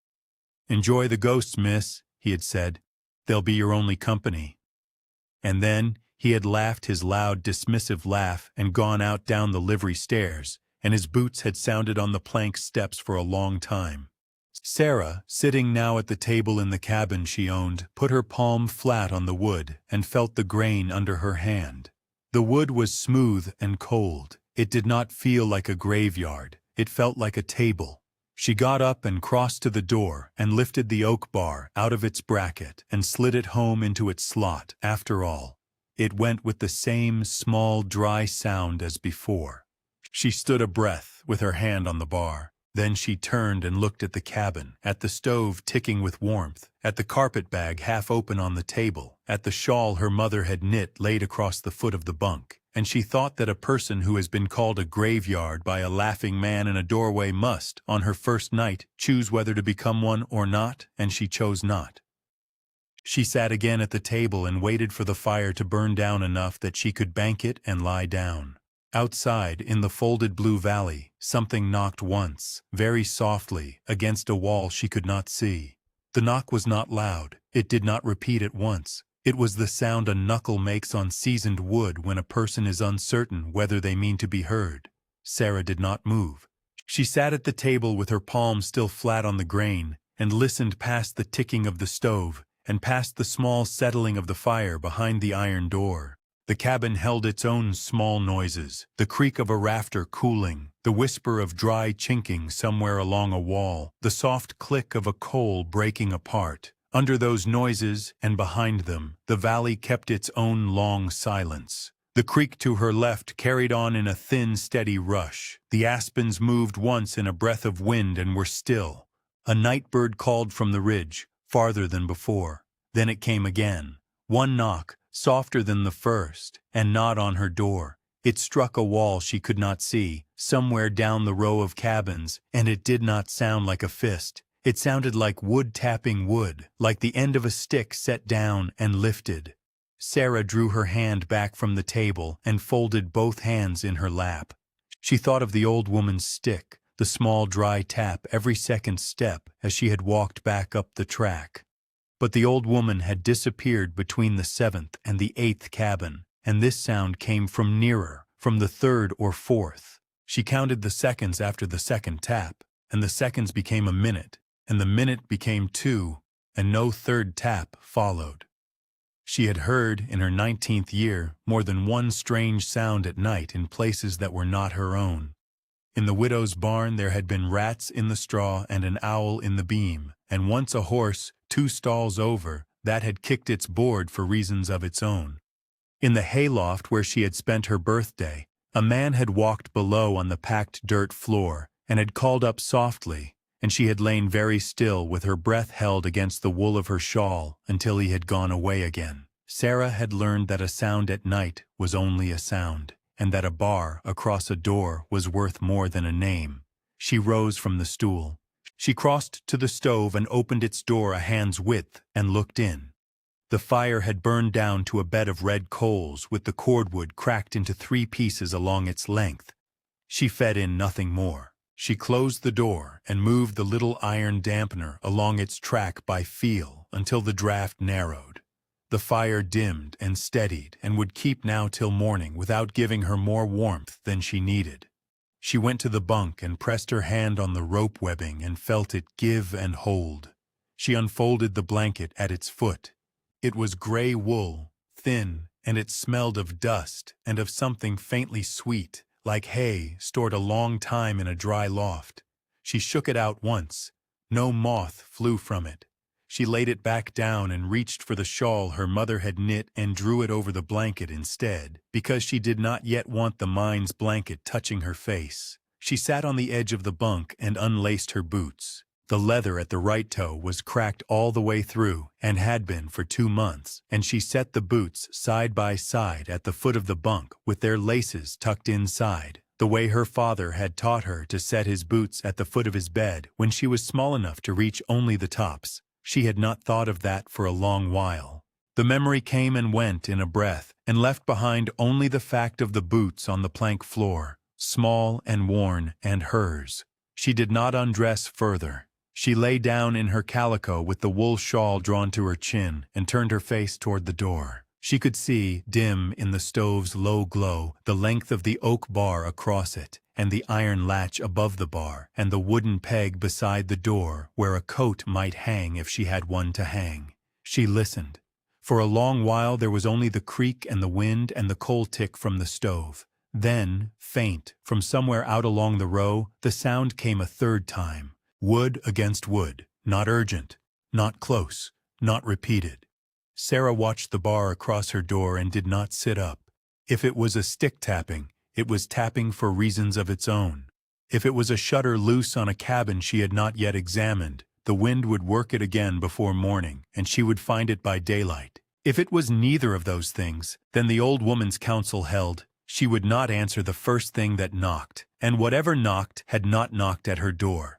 "Enjoy the ghosts, miss," he had said. "They'll be your only company." And then he had laughed his loud, dismissive laugh and gone out down the livery stairs, and his boots had sounded on the plank steps for a long time. Sarah, sitting now at the table in the cabin she owned, put her palm flat on the wood and felt the grain under her hand. The wood was smooth and cold. It did not feel like a graveyard. It felt like a table. She got up and crossed to the door and lifted the oak bar out of its bracket and slid it home into its slot. After all, It went with the same small, dry sound as before. She stood a breath, with her hand on the bar. Then she turned and looked at the cabin, at the stove ticking with warmth, at the carpet bag half open on the table, at the shawl her mother had knit laid across the foot of the bunk, and she thought that a person who has been called a graveyard by a laughing man in a doorway must, on her first night, choose whether to become one or not, and she chose not. She sat again at the table and waited for the fire to burn down enough that she could bank it and lie down. Outside, in the folded blue valley, something knocked once, very softly, against a wall she could not see. The knock was not loud. It did not repeat at once. It was the sound a knuckle makes on seasoned wood when a person is uncertain whether they mean to be heard. Sarah did not move. She sat at the table with her palms still flat on the grain, and listened past the ticking of the stove, and past the small settling of the fire behind the iron door. The cabin held its own small noises, the creak of a rafter cooling, the whisper of dry chinking somewhere along a wall, the soft click of a coal breaking apart. Under those noises, and behind them, the valley kept its own long silence. The creek to her left carried on in a thin, steady rush. The aspens moved once in a breath of wind and were still. A night bird called from the ridge, farther than before. Then it came again. One knock, softer than the first, and not on her door. It struck a wall she could not see, somewhere down the row of cabins, and it did not sound like a fist. It sounded like wood tapping wood, like the end of a stick set down and lifted. Sarah drew her hand back from the table and folded both hands in her lap. She thought of the old woman's stick, the small dry tap every second step as she had walked back up the track. But the old woman had disappeared between the 7th and the 8th cabin, and this sound came from nearer, from the 3rd or 4th. She counted the seconds after the second tap, and the seconds became a minute, and the minute became 2, and no third tap followed. She had heard, in her 19th year, more than one strange sound at night in places that were not her own. In the widow's barn there had been rats in the straw and an owl in the beam, and once a horse, 2 stalls over, that had kicked its board for reasons of its own. In the hayloft where she had spent her birthday, a man had walked below on the packed dirt floor and had called up softly, and she had lain very still with her breath held against the wool of her shawl until he had gone away again. Sarah had learned that a sound at night was only a sound, and that a bar across a door was worth more than a name. She rose from the stool. She crossed to the stove and opened its door a hand's width and looked in. The fire had burned down to a bed of red coals with the cordwood cracked into 3 pieces along its length. She fed in nothing more. She closed the door and moved the little iron dampener along its track by feel until the draft narrowed. The fire dimmed and steadied and would keep now till morning without giving her more warmth than she needed. She went to the bunk and pressed her hand on the rope webbing and felt it give and hold. She unfolded the blanket at its foot. It was gray wool, thin, and it smelled of dust and of something faintly sweet, like hay stored a long time in a dry loft. She shook it out once. No moth flew from it. She laid it back down and reached for the shawl her mother had knit and drew it over the blanket instead, because she did not yet want the mine's blanket touching her face. She sat on the edge of the bunk and unlaced her boots. The leather at the right toe was cracked all the way through and had been for 2 months, and she set the boots side by side at the foot of the bunk with their laces tucked inside, the way her father had taught her to set his boots at the foot of his bed when she was small enough to reach only the tops. She had not thought of that for a long while. The memory came and went in a breath and left behind only the fact of the boots on the plank floor, small and worn and hers. She did not undress further. She lay down in her calico with the wool shawl drawn to her chin and turned her face toward the door. She could see, dim in the stove's low glow, the length of the oak bar across it, and the iron latch above the bar, and the wooden peg beside the door where a coat might hang if she had one to hang. She listened. For a long while there was only the creak and the wind and the coal tick from the stove. Then, faint, from somewhere out along the row, the sound came a third time. Wood against wood, not urgent, not close, not repeated. Sarah watched the bar across her door and did not sit up. If it was a stick tapping, it was tapping for reasons of its own. If it was a shutter loose on a cabin she had not yet examined, the wind would work it again before morning, and she would find it by daylight. If it was neither of those things, then the old woman's counsel held, she would not answer the first thing that knocked, and whatever knocked had not knocked at her door.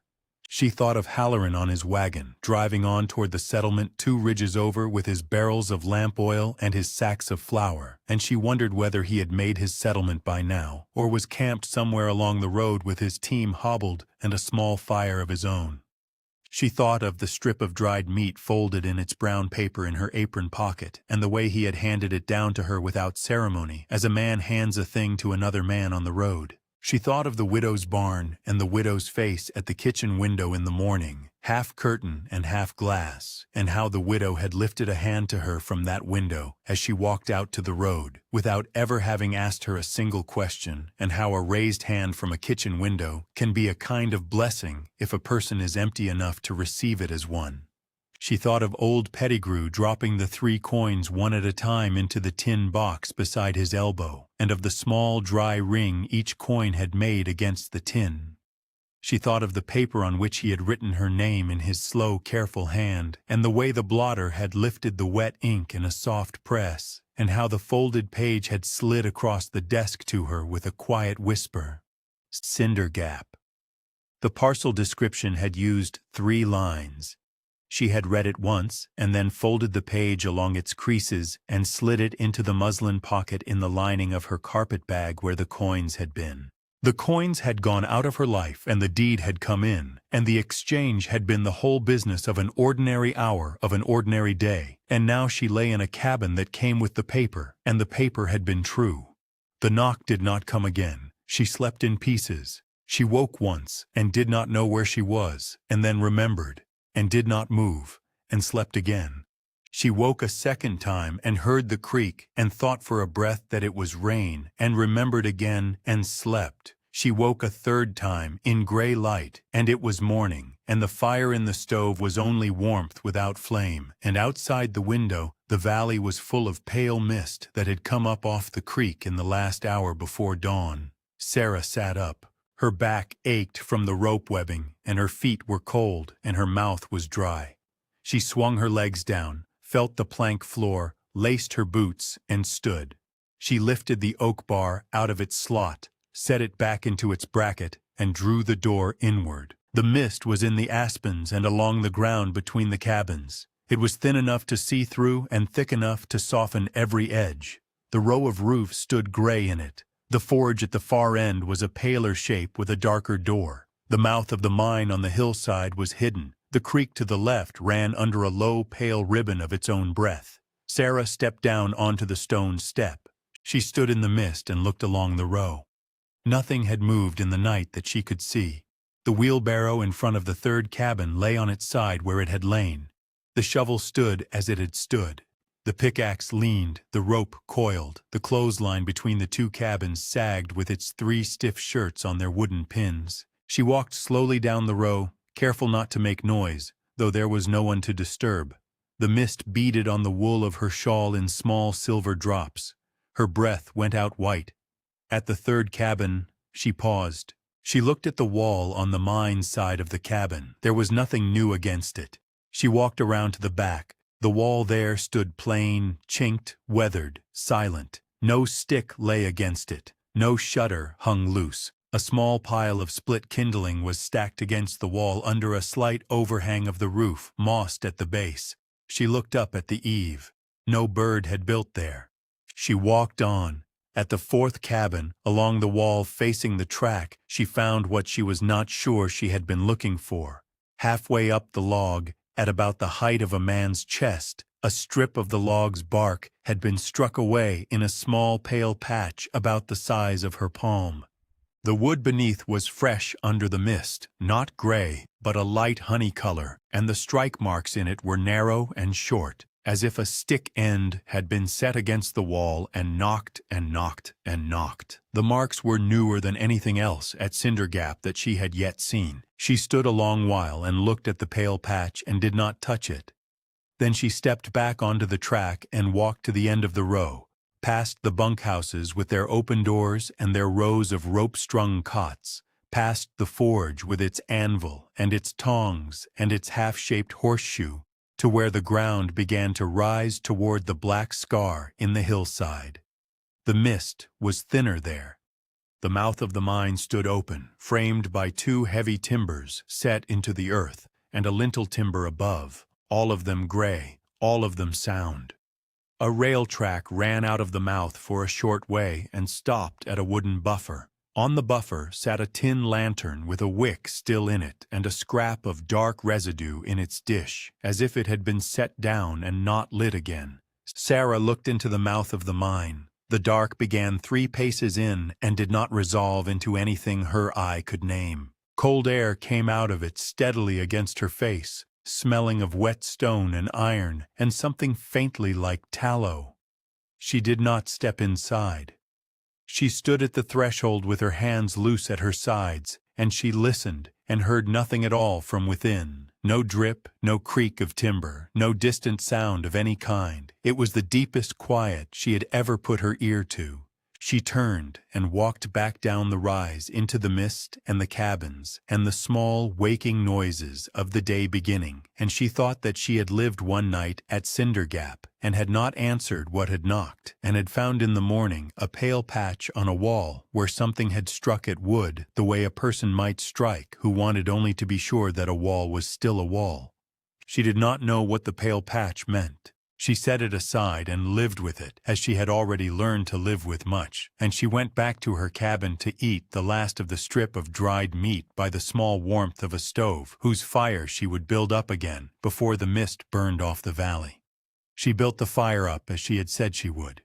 She thought of Halloran on his wagon, driving on toward the settlement 2 ridges over with his barrels of lamp oil and his sacks of flour, and she wondered whether he had made his settlement by now, or was camped somewhere along the road with his team hobbled and a small fire of his own. She thought of the strip of dried meat folded in its brown paper in her apron pocket, and the way he had handed it down to her without ceremony, as a man hands a thing to another man on the road. She thought of the widow's barn and the widow's face at the kitchen window in the morning, half curtain and half glass, and how the widow had lifted a hand to her from that window as she walked out to the road, without ever having asked her a single question, and how a raised hand from a kitchen window can be a kind of blessing if a person is empty enough to receive it as one. She thought of old Pettigrew dropping the 3 coins one at a time into the tin box beside his elbow, and of the small dry ring each coin had made against the tin. She thought of the paper on which he had written her name in his slow, careful hand, and the way the blotter had lifted the wet ink in a soft press, and how the folded page had slid across the desk to her with a quiet whisper. Cinder Gap. The parcel description had used 3 lines. She had read it once, and then folded the page along its creases and slid it into the muslin pocket in the lining of her carpet bag where the coins had been. The coins had gone out of her life and the deed had come in, and the exchange had been the whole business of an ordinary hour of an ordinary day, and now she lay in a cabin that came with the paper, and the paper had been true. The knock did not come again. She slept in pieces. She woke once, and did not know where she was, and then remembered, and did not move, and slept again. She woke a second time and heard the creak, and thought for a breath that it was rain, and remembered again, and slept. She woke a third time, in gray light, and it was morning, and the fire in the stove was only warmth without flame, and outside the window the valley was full of pale mist that had come up off the creek in the last hour before dawn. Sarah sat up. Her back ached from the rope webbing, and her feet were cold, and her mouth was dry. She swung her legs down, felt the plank floor, laced her boots, and stood. She lifted the oak bar out of its slot, set it back into its bracket, and drew the door inward. The mist was in the aspens and along the ground between the cabins. It was thin enough to see through and thick enough to soften every edge. The row of roofs stood gray in it. The forge at the far end was a paler shape with a darker door. The mouth of the mine on the hillside was hidden. The creek to the left ran under a low, pale ribbon of its own breath. Sarah stepped down onto the stone step. She stood in the mist and looked along the row. Nothing had moved in the night that she could see. The wheelbarrow in front of the 3rd cabin lay on its side where it had lain. The shovel stood as it had stood. The pickaxe leaned, the rope coiled, the clothesline between the 2 cabins sagged with its 3 stiff shirts on their wooden pins. She walked slowly down the row, careful not to make noise, though there was no one to disturb. The mist beaded on the wool of her shawl in small silver drops. Her breath went out white. At the 3rd cabin, she paused. She looked at the wall on the mine side of the cabin. There was nothing new against it. She walked around to the back. The wall there stood plain, chinked, weathered, silent. No stick lay against it. No shutter hung loose. A small pile of split kindling was stacked against the wall under a slight overhang of the roof, mossed at the base. She looked up at the eave. No bird had built there. She walked on. At the 4th cabin, along the wall facing the track, she found what she was not sure she had been looking for. Halfway up the log, at about the height of a man's chest, a strip of the log's bark had been struck away in a small pale patch about the size of her palm. The wood beneath was fresh under the mist, not gray, but a light honey color, and the strike marks in it were narrow and short, as if a stick end had been set against the wall and knocked and knocked and knocked. The marks were newer than anything else at Cinder Gap that she had yet seen. She stood a long while and looked at the pale patch and did not touch it. Then she stepped back onto the track and walked to the end of the row, past the bunkhouses with their open doors and their rows of rope-strung cots, past the forge with its anvil and its tongs and its half-shaped horseshoe, to where the ground began to rise toward the black scar in the hillside. The mist was thinner there. The mouth of the mine stood open, framed by two heavy timbers set into the earth, and a lintel timber above, all of them gray, all of them sound. A rail track ran out of the mouth for a short way and stopped at a wooden buffer. On the buffer sat a tin lantern with a wick still in it and a scrap of dark residue in its dish, as if it had been set down and not lit again. Sarah looked into the mouth of the mine. The dark began 3 paces in and did not resolve into anything her eye could name. Cold air came out of it steadily against her face, smelling of wet stone and iron and something faintly like tallow. She did not step inside. She stood at the threshold with her hands loose at her sides, and she listened and heard nothing at all from within. No drip, no creak of timber, no distant sound of any kind. It was the deepest quiet she had ever put her ear to. She turned and walked back down the rise into the mist and the cabins and the small waking noises of the day beginning, and she thought that she had lived one night at Cinder Gap and had not answered what had knocked, and had found in the morning a pale patch on a wall where something had struck at wood the way a person might strike who wanted only to be sure that a wall was still a wall. She did not know what the pale patch meant. She set it aside and lived with it, as she had already learned to live with much, and she went back to her cabin to eat the last of the strip of dried meat by the small warmth of a stove, whose fire she would build up again before the mist burned off the valley. She built the fire up as she had said she would.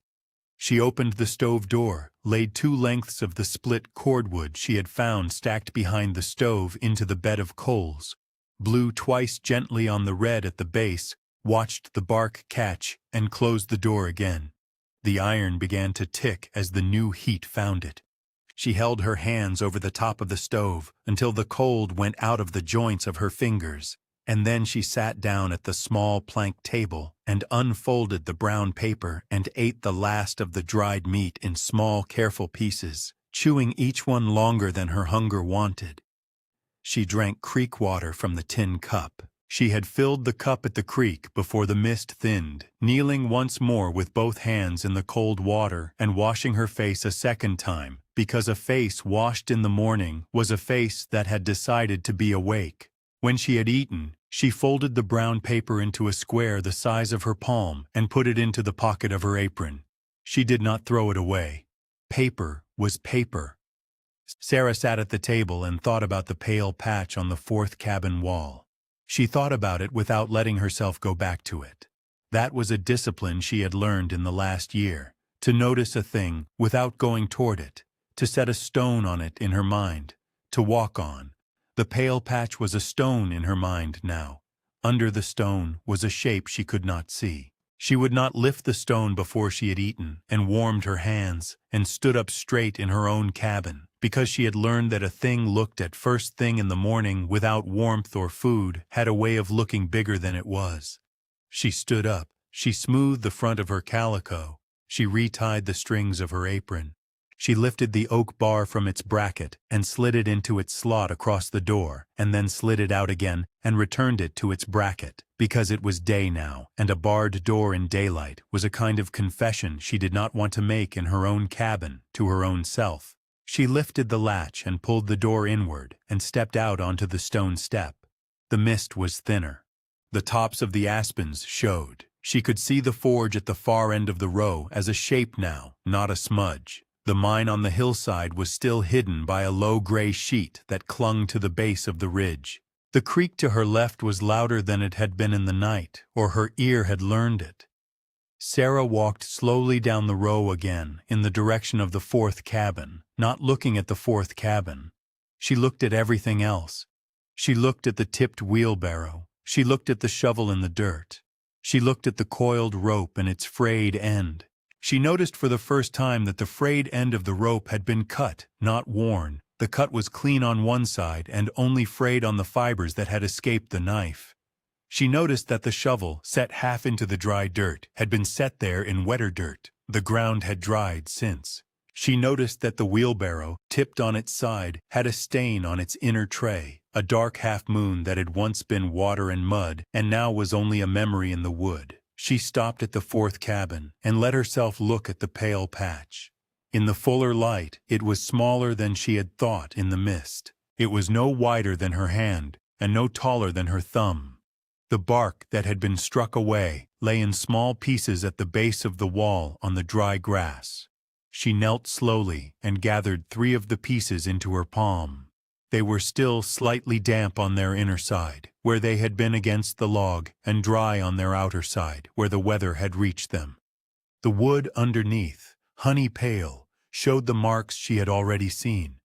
She opened the stove door, laid 2 lengths of the split cordwood she had found stacked behind the stove into the bed of coals, blew twice gently on the red at the base, watched the bark catch, and closed the door again. The iron began to tick as the new heat found it. She held her hands over the top of the stove until the cold went out of the joints of her fingers, and then she sat down at the small plank table and unfolded the brown paper and ate the last of the dried meat in small, careful pieces, chewing each one longer than her hunger wanted. She drank creek water from the tin cup. She had filled the cup at the creek before the mist thinned, kneeling once more with both hands in the cold water and washing her face a second time, because a face washed in the morning was a face that had decided to be awake. When she had eaten, she folded the brown paper into a square the size of her palm and put it into the pocket of her apron. She did not throw it away. Paper was paper. Sarah sat at the table and thought about the pale patch on the 4th cabin wall. She thought about it without letting herself go back to it. That was a discipline she had learned in the last year, to notice a thing without going toward it, to set a stone on it in her mind, to walk on. The pale patch was a stone in her mind now. Under the stone was a shape she could not see. She would not lift the stone before she had eaten and warmed her hands and stood up straight in her own cabin, because she had learned that a thing looked at first thing in the morning without warmth or food had a way of looking bigger than it was. She stood up. She smoothed the front of her calico. She retied the strings of her apron. She lifted the oak bar from its bracket and slid it into its slot across the door, and then slid it out again and returned it to its bracket, because it was day now, and a barred door in daylight was a kind of confession she did not want to make in her own cabin to her own self. She lifted the latch and pulled the door inward and stepped out onto the stone step. The mist was thinner. The tops of the aspens showed. She could see the forge at the far end of the row as a shape now, not a smudge. The mine on the hillside was still hidden by a low gray sheet that clung to the base of the ridge. The creak to her left was louder than it had been in the night, or her ear had learned it. Sarah walked slowly down the row again in the direction of the 4th cabin, not looking at the 4th cabin. She looked at everything else. She looked at the tipped wheelbarrow. She looked at the shovel in the dirt. She looked at the coiled rope and its frayed end. She noticed for the first time that the frayed end of the rope had been cut, not worn. The cut was clean on one side and only frayed on the fibers that had escaped the knife. She noticed that the shovel, set half into the dry dirt, had been set there in wetter dirt. The ground had dried since. She noticed that the wheelbarrow, tipped on its side, had a stain on its inner tray, a dark half-moon that had once been water and mud and now was only a memory in the wood. She stopped at the fourth cabin and let herself look at the pale patch. In the fuller light, it was smaller than she had thought in the mist. It was no wider than her hand and no taller than her thumb. The bark that had been struck away lay in small pieces at the base of the wall on the dry grass. She knelt slowly and gathered 3 of the pieces into her palm. They were still slightly damp on their inner side, where they had been against the log, and dry on their outer side, where the weather had reached them. The wood underneath, honey pale, showed the marks she had already seen.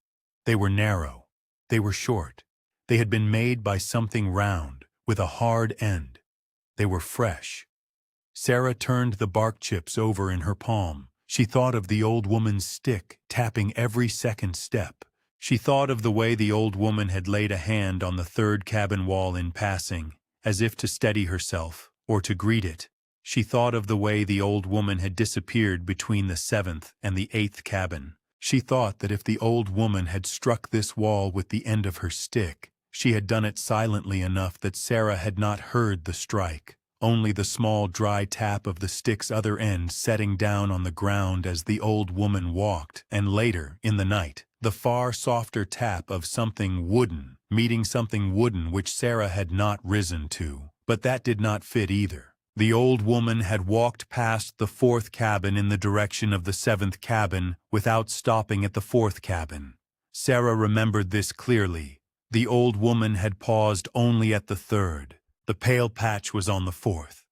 They were narrow. They were short. They had been made by something round, with a hard end. They were fresh. Sarah turned the bark chips over in her palm. She thought of the old woman's stick tapping every second step. She thought of the way the old woman had laid a hand on the 3rd cabin wall in passing, as if to steady herself, or to greet it. She thought of the way the old woman had disappeared between the 7th and the 8th cabin. She thought that if the old woman had struck this wall with the end of her stick, she had done it silently enough that Sarah had not heard the strike, only the small dry tap of the stick's other end setting down on the ground as the old woman walked, and later, in the night, the far softer tap of something wooden, meeting something wooden which Sarah had not risen to. But that did not fit either. The old woman had walked past the 4th cabin in the direction of the 7th cabin without stopping at the 4th cabin. Sarah remembered this clearly. The old woman had paused only at the 3rd. The pale patch was on the 4th.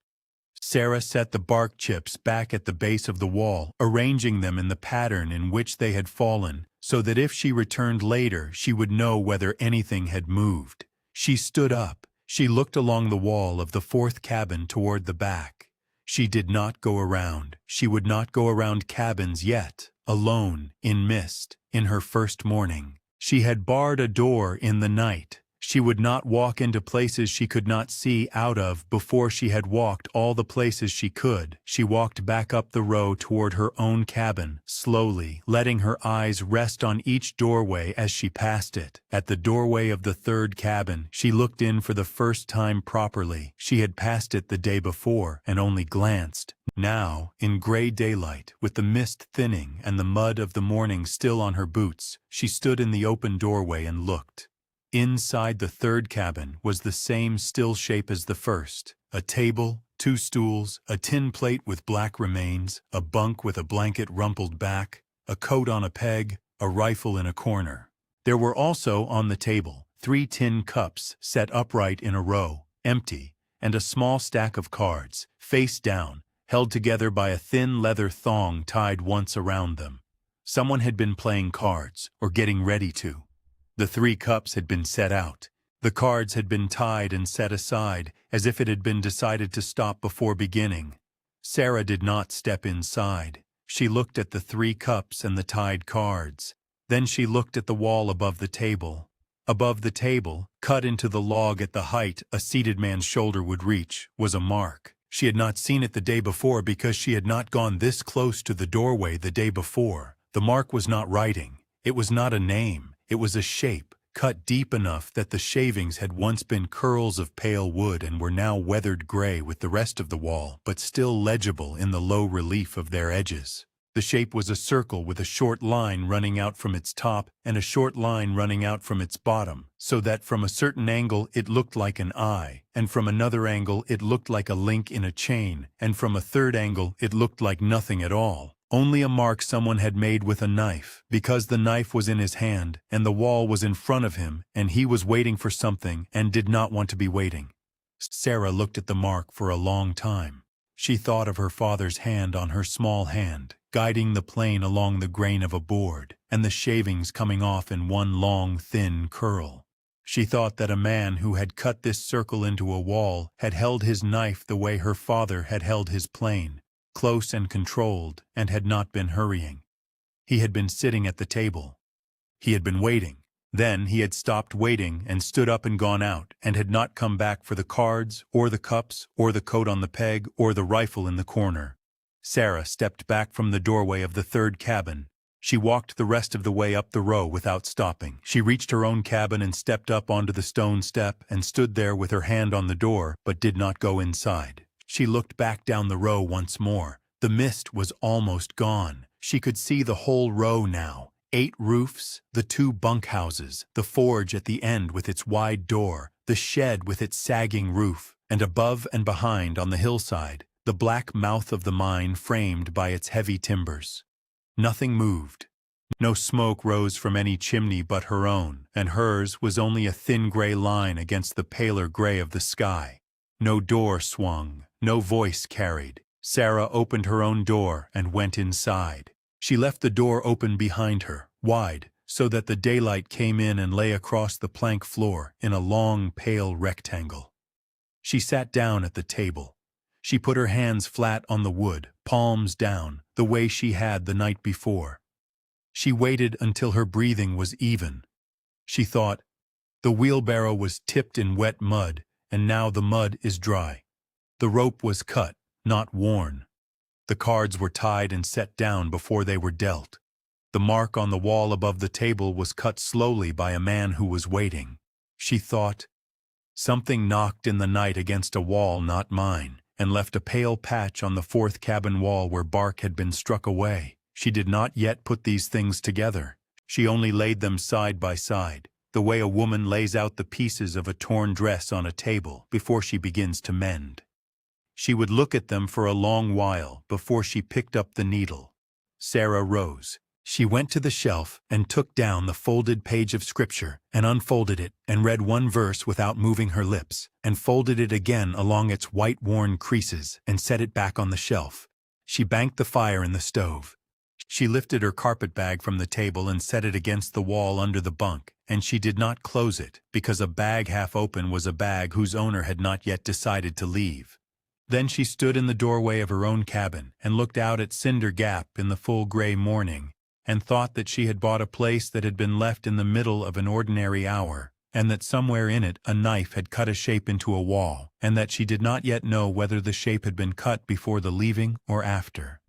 Sarah set the bark chips back at the base of the wall, arranging them in the pattern in which they had fallen, so that if she returned later she would know whether anything had moved. She stood up. She looked along the wall of the 4th cabin toward the back. She did not go around. She would not go around cabins yet, alone, in mist, in her first morning. She had barred a door in the night. She would not walk into places she could not see out of before she had walked all the places she could. She walked back up the row toward her own cabin, slowly, letting her eyes rest on each doorway as she passed it. At the doorway of the 3rd cabin, she looked in for the first time properly. She had passed it the day before and only glanced. Now, in gray daylight, with the mist thinning and the mud of the morning still on her boots, she stood in the open doorway and looked. Inside the 3rd cabin was the same still shape as the first. A table, 2 stools, a tin plate with black remains, a bunk with a blanket rumpled back, a coat on a peg, a rifle in a corner. There were also on the table 3 tin cups set upright in a row, empty, and a small stack of cards, face down, held together by a thin leather thong tied once around them. Someone had been playing cards, or getting ready to. The 3 cups had been set out. The cards had been tied and set aside, as if it had been decided to stop before beginning. Sarah did not step inside. She looked at the 3 cups and the tied cards. Then she looked at the wall above the table. Above the table, cut into the log at the height a seated man's shoulder would reach, was a mark. She had not seen it the day before because she had not gone this close to the doorway the day before. The mark was not writing. It was not a name. It was a shape, cut deep enough that the shavings had once been curls of pale wood and were now weathered gray with the rest of the wall, but still legible in the low relief of their edges. The shape was a circle with a short line running out from its top and a short line running out from its bottom, so that from a certain angle it looked like an eye, and from another angle it looked like a link in a chain, and from a third angle it looked like nothing at all. Only a mark someone had made with a knife, because the knife was in his hand, and the wall was in front of him, and he was waiting for something and did not want to be waiting. Sarah looked at the mark for a long time. She thought of her father's hand on her small hand, guiding the plane along the grain of a board, and the shavings coming off in one long, thin curl. She thought that a man who had cut this circle into a wall had held his knife the way her father had held his plane, close and controlled, and had not been hurrying. He had been sitting at the table. He had been waiting. Then he had stopped waiting and stood up and gone out, and had not come back for the cards, or the cups, or the coat on the peg, or the rifle in the corner. Sarah stepped back from the doorway of the third cabin. She walked the rest of the way up the row without stopping. She reached her own cabin and stepped up onto the stone step and stood there with her hand on the door, but did not go inside. She looked back down the row once more. The mist was almost gone. She could see the whole row now. 8 roofs, the 2 bunkhouses, the forge at the end with its wide door, the shed with its sagging roof, and above and behind on the hillside, the black mouth of the mine framed by its heavy timbers. Nothing moved. No smoke rose from any chimney but her own, and hers was only a thin gray line against the paler gray of the sky. No door swung, no voice carried. Sarah opened her own door and went inside. She left the door open behind her, wide, so that the daylight came in and lay across the plank floor in a long, pale rectangle. She sat down at the table. She put her hands flat on the wood, palms down, the way she had the night before. She waited until her breathing was even. She thought, the wheelbarrow was tipped in wet mud, and now the mud is dry. The rope was cut, not worn. The cards were tied and set down before they were dealt. The mark on the wall above the table was cut slowly by a man who was waiting. She thought, something knocked in the night against a wall not mine, and left a pale patch on the 4th cabin wall where bark had been struck away. She did not yet put these things together. She only laid them side by side, the way a woman lays out the pieces of a torn dress on a table before she begins to mend. She would look at them for a long while before she picked up the needle. Sarah rose. She went to the shelf and took down the folded page of scripture and unfolded it and read one verse without moving her lips, and folded it again along its white-worn creases and set it back on the shelf. She banked the fire in the stove. She lifted her carpet bag from the table and set it against the wall under the bunk, and she did not close it because a bag half open was a bag whose owner had not yet decided to leave. Then she stood in the doorway of her own cabin and looked out at Cinder Gap in the full gray morning, and thought that she had bought a place that had been left in the middle of an ordinary hour, and that somewhere in it a knife had cut a shape into a wall, and that she did not yet know whether the shape had been cut before the leaving or after.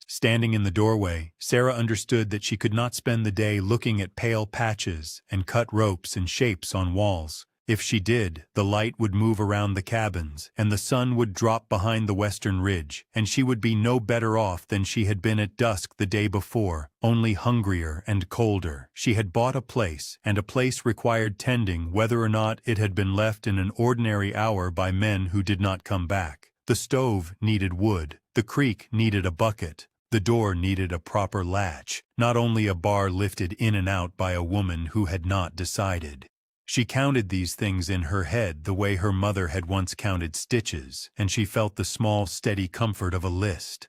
Standing in the doorway, Sarah understood that she could not spend the day looking at pale patches and cut ropes and shapes on walls. If she did, the light would move around the cabins, and the sun would drop behind the western ridge, and she would be no better off than she had been at dusk the day before, only hungrier and colder. She had bought a place, and a place required tending whether or not it had been left in an ordinary hour by men who did not come back. The stove needed wood, the creek needed a bucket, the door needed a proper latch, not only a bar lifted in and out by a woman who had not decided. She counted these things in her head the way her mother had once counted stitches, and she felt the small, steady comfort of a list.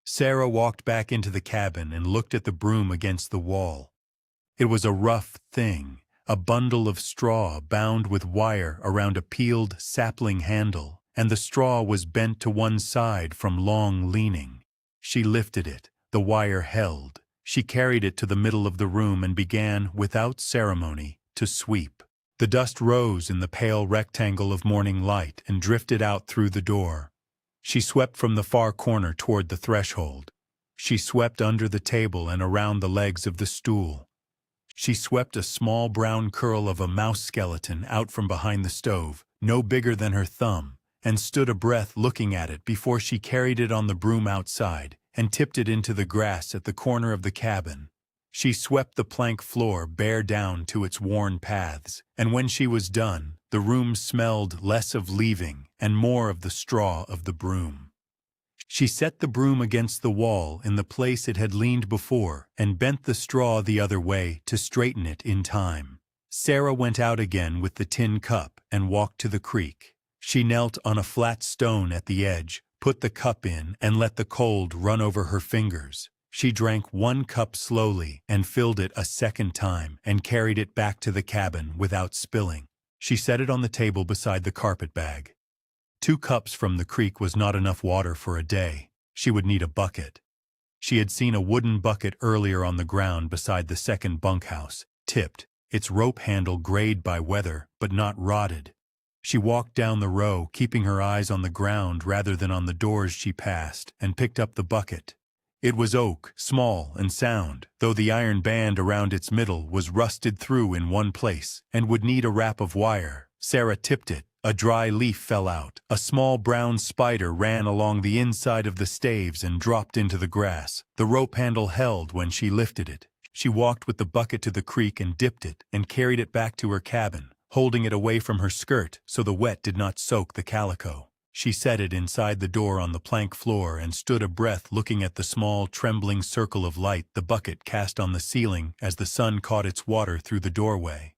Sarah walked back into the cabin and looked at the broom against the wall. It was a rough thing, a bundle of straw bound with wire around a peeled sapling handle, and the straw was bent to one side from long leaning. She lifted it. The wire held. She carried it to the middle of the room and began, without ceremony, to sweep. The dust rose in the pale rectangle of morning light and drifted out through the door. She swept from the far corner toward the threshold. She swept under the table and around the legs of the stool. She swept a small brown curl of a mouse skeleton out from behind the stove, no bigger than her thumb, and stood a breath looking at it before she carried it on the broom outside and tipped it into the grass at the corner of the cabin. She swept the plank floor bare down to its worn paths, and when she was done, the room smelled less of leaving and more of the straw of the broom. She set the broom against the wall in the place it had leaned before and bent the straw the other way to straighten it in time. Sarah went out again with the tin cup and walked to the creek. She knelt on a flat stone at the edge, put the cup in, and let the cold run over her fingers. She drank one cup slowly and filled it a second time and carried it back to the cabin without spilling. She set it on the table beside the carpet bag. 2 cups from the creek was not enough water for a day. She would need a bucket. She had seen a wooden bucket earlier on the ground beside the second bunkhouse, tipped. its rope handle grayed by weather, but not rotted. She walked down the row, keeping her eyes on the ground rather than on the doors she passed, and picked up the bucket. It was oak, small and sound, though the iron band around its middle was rusted through in one place and would need a wrap of wire. Sarah tipped it. A dry leaf fell out. A small brown spider ran along the inside of the staves and dropped into the grass. The rope handle held when she lifted it. She walked with the bucket to the creek and dipped it and carried it back to her cabin, holding it away from her skirt so the wet did not soak the calico. She set it inside the door on the plank floor and stood a breath looking at the small, trembling circle of light the bucket cast on the ceiling as the sun caught its water through the doorway.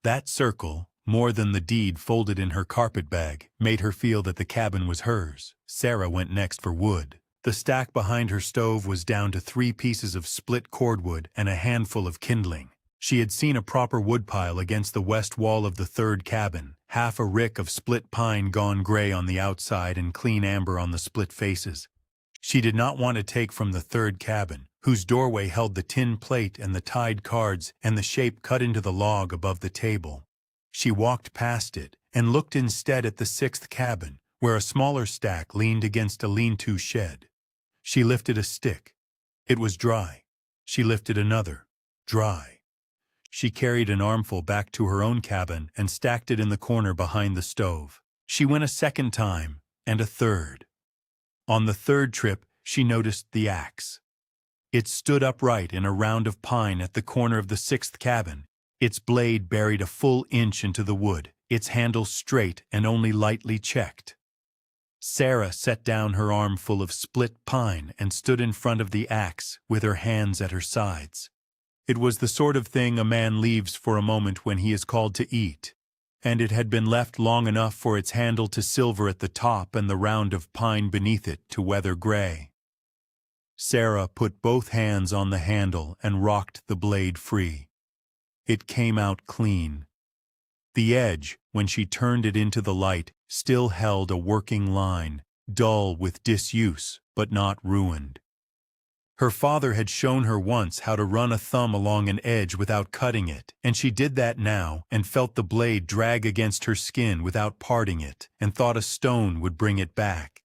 That circle, more than the deed folded in her carpet bag, made her feel that the cabin was hers. Sarah went next for wood. The stack behind her stove was down to 3 pieces of split cordwood and a handful of kindling. She had seen a proper woodpile against the west wall of the third cabin, half a rick of split pine gone gray on the outside and clean amber on the split faces. She did not want to take from the third cabin, whose doorway held the tin plate and the tied cards and the shape cut into the log above the table. She walked past it and looked instead at the 6th cabin, where a smaller stack leaned against a lean-to shed. She lifted a stick. It was dry. She lifted another. Dry. She carried an armful back to her own cabin and stacked it in the corner behind the stove. She went a second time, and a third. On the third trip, she noticed the axe. It stood upright in a round of pine at the corner of the 6th cabin, its blade buried a full inch into the wood, its handle straight and only lightly checked. Sarah set down her armful of split pine and stood in front of the axe with her hands at her sides. It was the sort of thing a man leaves for a moment when he is called to eat, and it had been left long enough for its handle to silver at the top and the round of pine beneath it to weather gray. Sarah put both hands on the handle and rocked the blade free. It came out clean. The edge, when she turned it into the light, still held a working line, dull with disuse, but not ruined. Her father had shown her once how to run a thumb along an edge without cutting it, and she did that now and felt the blade drag against her skin without parting it, and thought a stone would bring it back.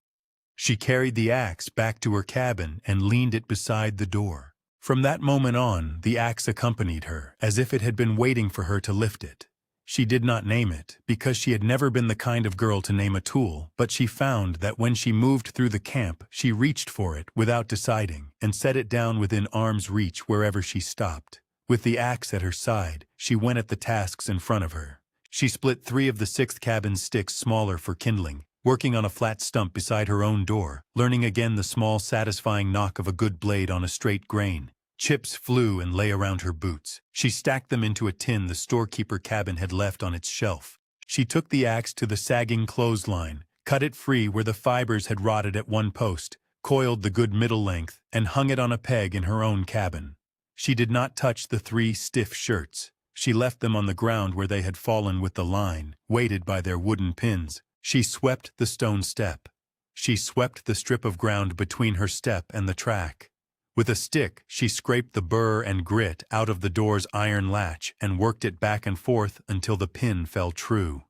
She carried the axe back to her cabin and leaned it beside the door. From that moment on, the axe accompanied her, as if it had been waiting for her to lift it. She did not name it, because she had never been the kind of girl to name a tool, but she found that when she moved through the camp, she reached for it without deciding, and set it down within arm's reach wherever she stopped. With the axe at her side, she went at the tasks in front of her. She split 3 of the 6th cabin's sticks smaller for kindling, working on a flat stump beside her own door, learning again the small satisfying knock of a good blade on a straight grain. Chips flew and lay around her boots. She stacked them into a tin the storekeeper cabin had left on its shelf. She took the axe to the sagging clothesline, cut it free where the fibers had rotted at one post, coiled the good middle length, and hung it on a peg in her own cabin. She did not touch the 3 stiff shirts. She left them on the ground where they had fallen with the line, weighted by their wooden pins. She swept the stone step. She swept the strip of ground between her step and the track. With a stick, she scraped the burr and grit out of the door's iron latch and worked it back and forth until the pin fell true.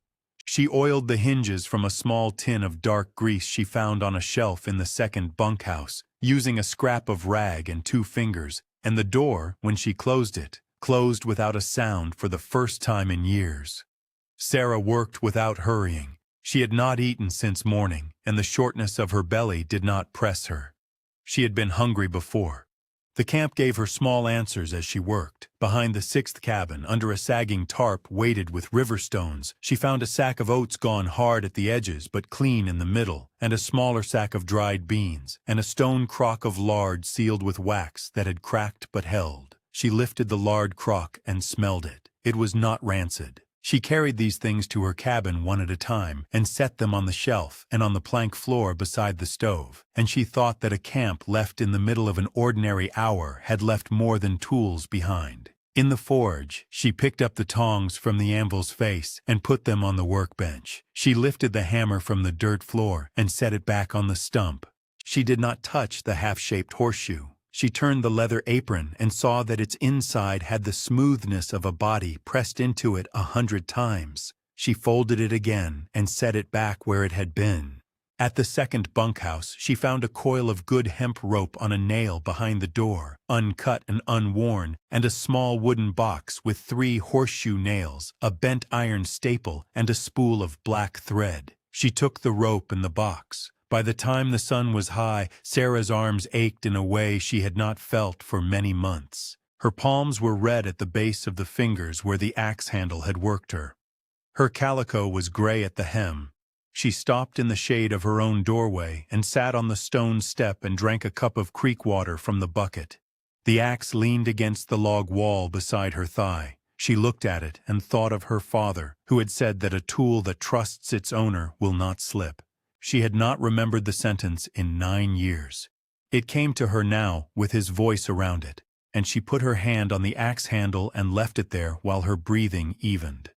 She oiled the hinges from a small tin of dark grease she found on a shelf in the 2nd bunkhouse, using a scrap of rag and 2 fingers, and the door, when she closed it, closed without a sound for the first time in years. Sarah worked without hurrying. She had not eaten since morning, and the shortness of her belly did not press her. She had been hungry before. The camp gave her small answers as she worked. Behind the 6th cabin, under a sagging tarp weighted with river stones, she found a sack of oats gone hard at the edges but clean in the middle, and a smaller sack of dried beans, and a stone crock of lard sealed with wax that had cracked but held. She lifted the lard crock and smelled it. It was not rancid. She carried these things to her cabin one at a time and set them on the shelf and on the plank floor beside the stove, and she thought that a camp left in the middle of an ordinary hour had left more than tools behind. In the forge, she picked up the tongs from the anvil's face and put them on the workbench. She lifted the hammer from the dirt floor and set it back on the stump. She did not touch the half-shaped horseshoe. She turned the leather apron and saw that its inside had the smoothness of a body pressed into it 100 times. She folded it again and set it back where it had been. At the second bunkhouse, she found a coil of good hemp rope on a nail behind the door, uncut and unworn, and a small wooden box with 3 horseshoe nails, a bent iron staple, and a spool of black thread. She took the rope and the box. By the time the sun was high, Sarah's arms ached in a way she had not felt for many months. Her palms were red at the base of the fingers where the axe handle had worked her. Her calico was gray at the hem. She stopped in the shade of her own doorway and sat on the stone step and drank a cup of creek water from the bucket. The axe leaned against the log wall beside her thigh. She looked at it and thought of her father, who had said that a tool that trusts its owner will not slip. She had not remembered the sentence in 9 years. It came to her now with his voice around it, and she put her hand on the axe handle and left it there while her breathing evened.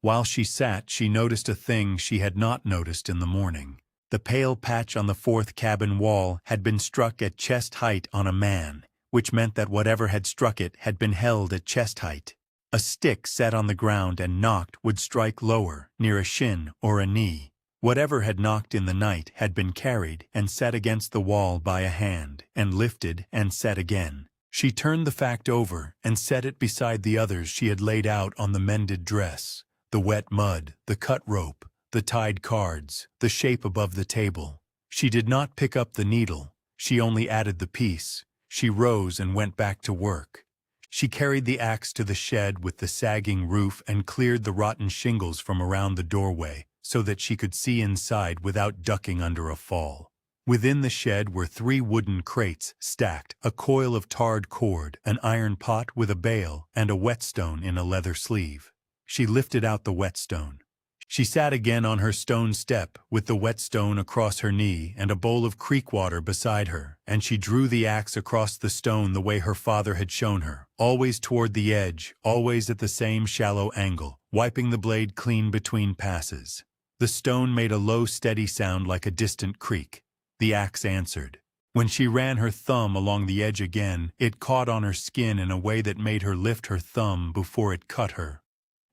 While she sat, she noticed a thing she had not noticed in the morning. The pale patch on the 4th cabin wall had been struck at chest height on a man, which meant that whatever had struck it had been held at chest height. A stick set on the ground and knocked would strike lower, near a shin or a knee. Whatever had knocked in the night had been carried and set against the wall by a hand, and lifted and set again. She turned the fact over and set it beside the others she had laid out on the mended dress. The wet mud, the cut rope, the tied cards, the shape above the table. She did not pick up the needle. She only added the piece. She rose and went back to work. She carried the axe to the shed with the sagging roof and cleared the rotten shingles from around the doorway so that she could see inside without ducking under a fall. Within the shed were 3 wooden crates stacked, a coil of tarred cord, an iron pot with a bail, and a whetstone in a leather sleeve. She lifted out the whetstone. She sat again on her stone step with the whetstone across her knee and a bowl of creek water beside her, and she drew the axe across the stone the way her father had shown her, always toward the edge, always at the same shallow angle, wiping the blade clean between passes. The stone made a low, steady sound like a distant creak. The axe answered. When she ran her thumb along the edge again, it caught on her skin in a way that made her lift her thumb before it cut her.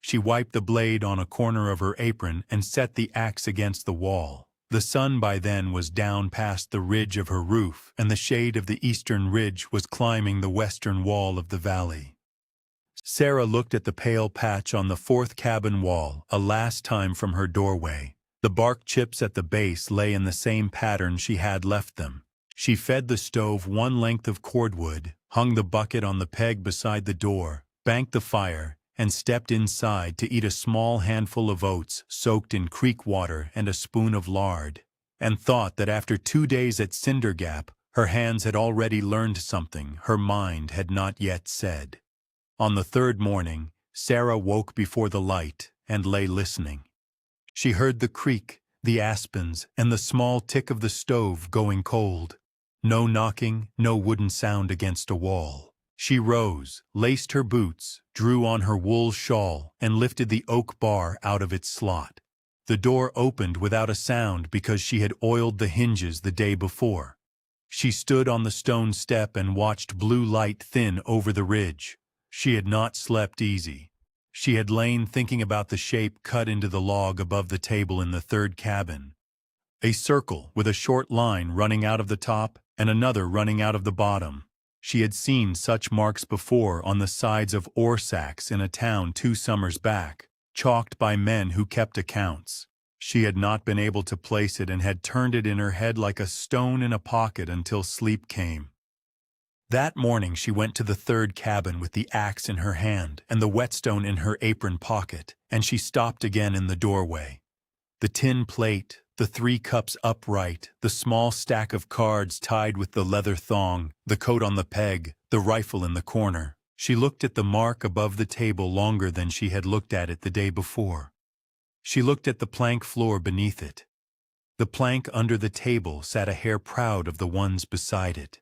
She wiped the blade on a corner of her apron and set the axe against the wall. The sun by then was down past the ridge of her roof, and the shade of the eastern ridge was climbing the western wall of the valley. Sarah looked at the pale patch on the 4th cabin wall a last time from her doorway. The bark chips at the base lay in the same pattern she had left them. She fed the stove 1 length of cordwood, hung the bucket on the peg beside the door, banked the fire, and stepped inside to eat a small handful of oats soaked in creek water and a spoon of lard, and thought that after 2 days at Cinder Gap, her hands had already learned something her mind had not yet said. On the 3rd morning, Sarah woke before the light and lay listening. She heard the creak, the aspens, and the small tick of the stove going cold. No knocking, no wooden sound against a wall. She rose, laced her boots, drew on her wool shawl, and lifted the oak bar out of its slot. The door opened without a sound because she had oiled the hinges the day before. She stood on the stone step and watched blue light thin over the ridge. She had not slept easy. She had lain thinking about the shape cut into the log above the table in the 3rd cabin. A circle with a short line running out of the top and another running out of the bottom. She had seen such marks before on the sides of ore sacks in a town 2 summers back, chalked by men who kept accounts. She had not been able to place it and had turned it in her head like a stone in a pocket until sleep came. That morning she went to the 3rd cabin with the axe in her hand and the whetstone in her apron pocket, and she stopped again in the doorway. The tin plate, the 3 cups upright, the small stack of cards tied with the leather thong, the coat on the peg, the rifle in the corner. She looked at the mark above the table longer than she had looked at it the day before. She looked at the plank floor beneath it. The plank under the table sat a hair proud of the ones beside it.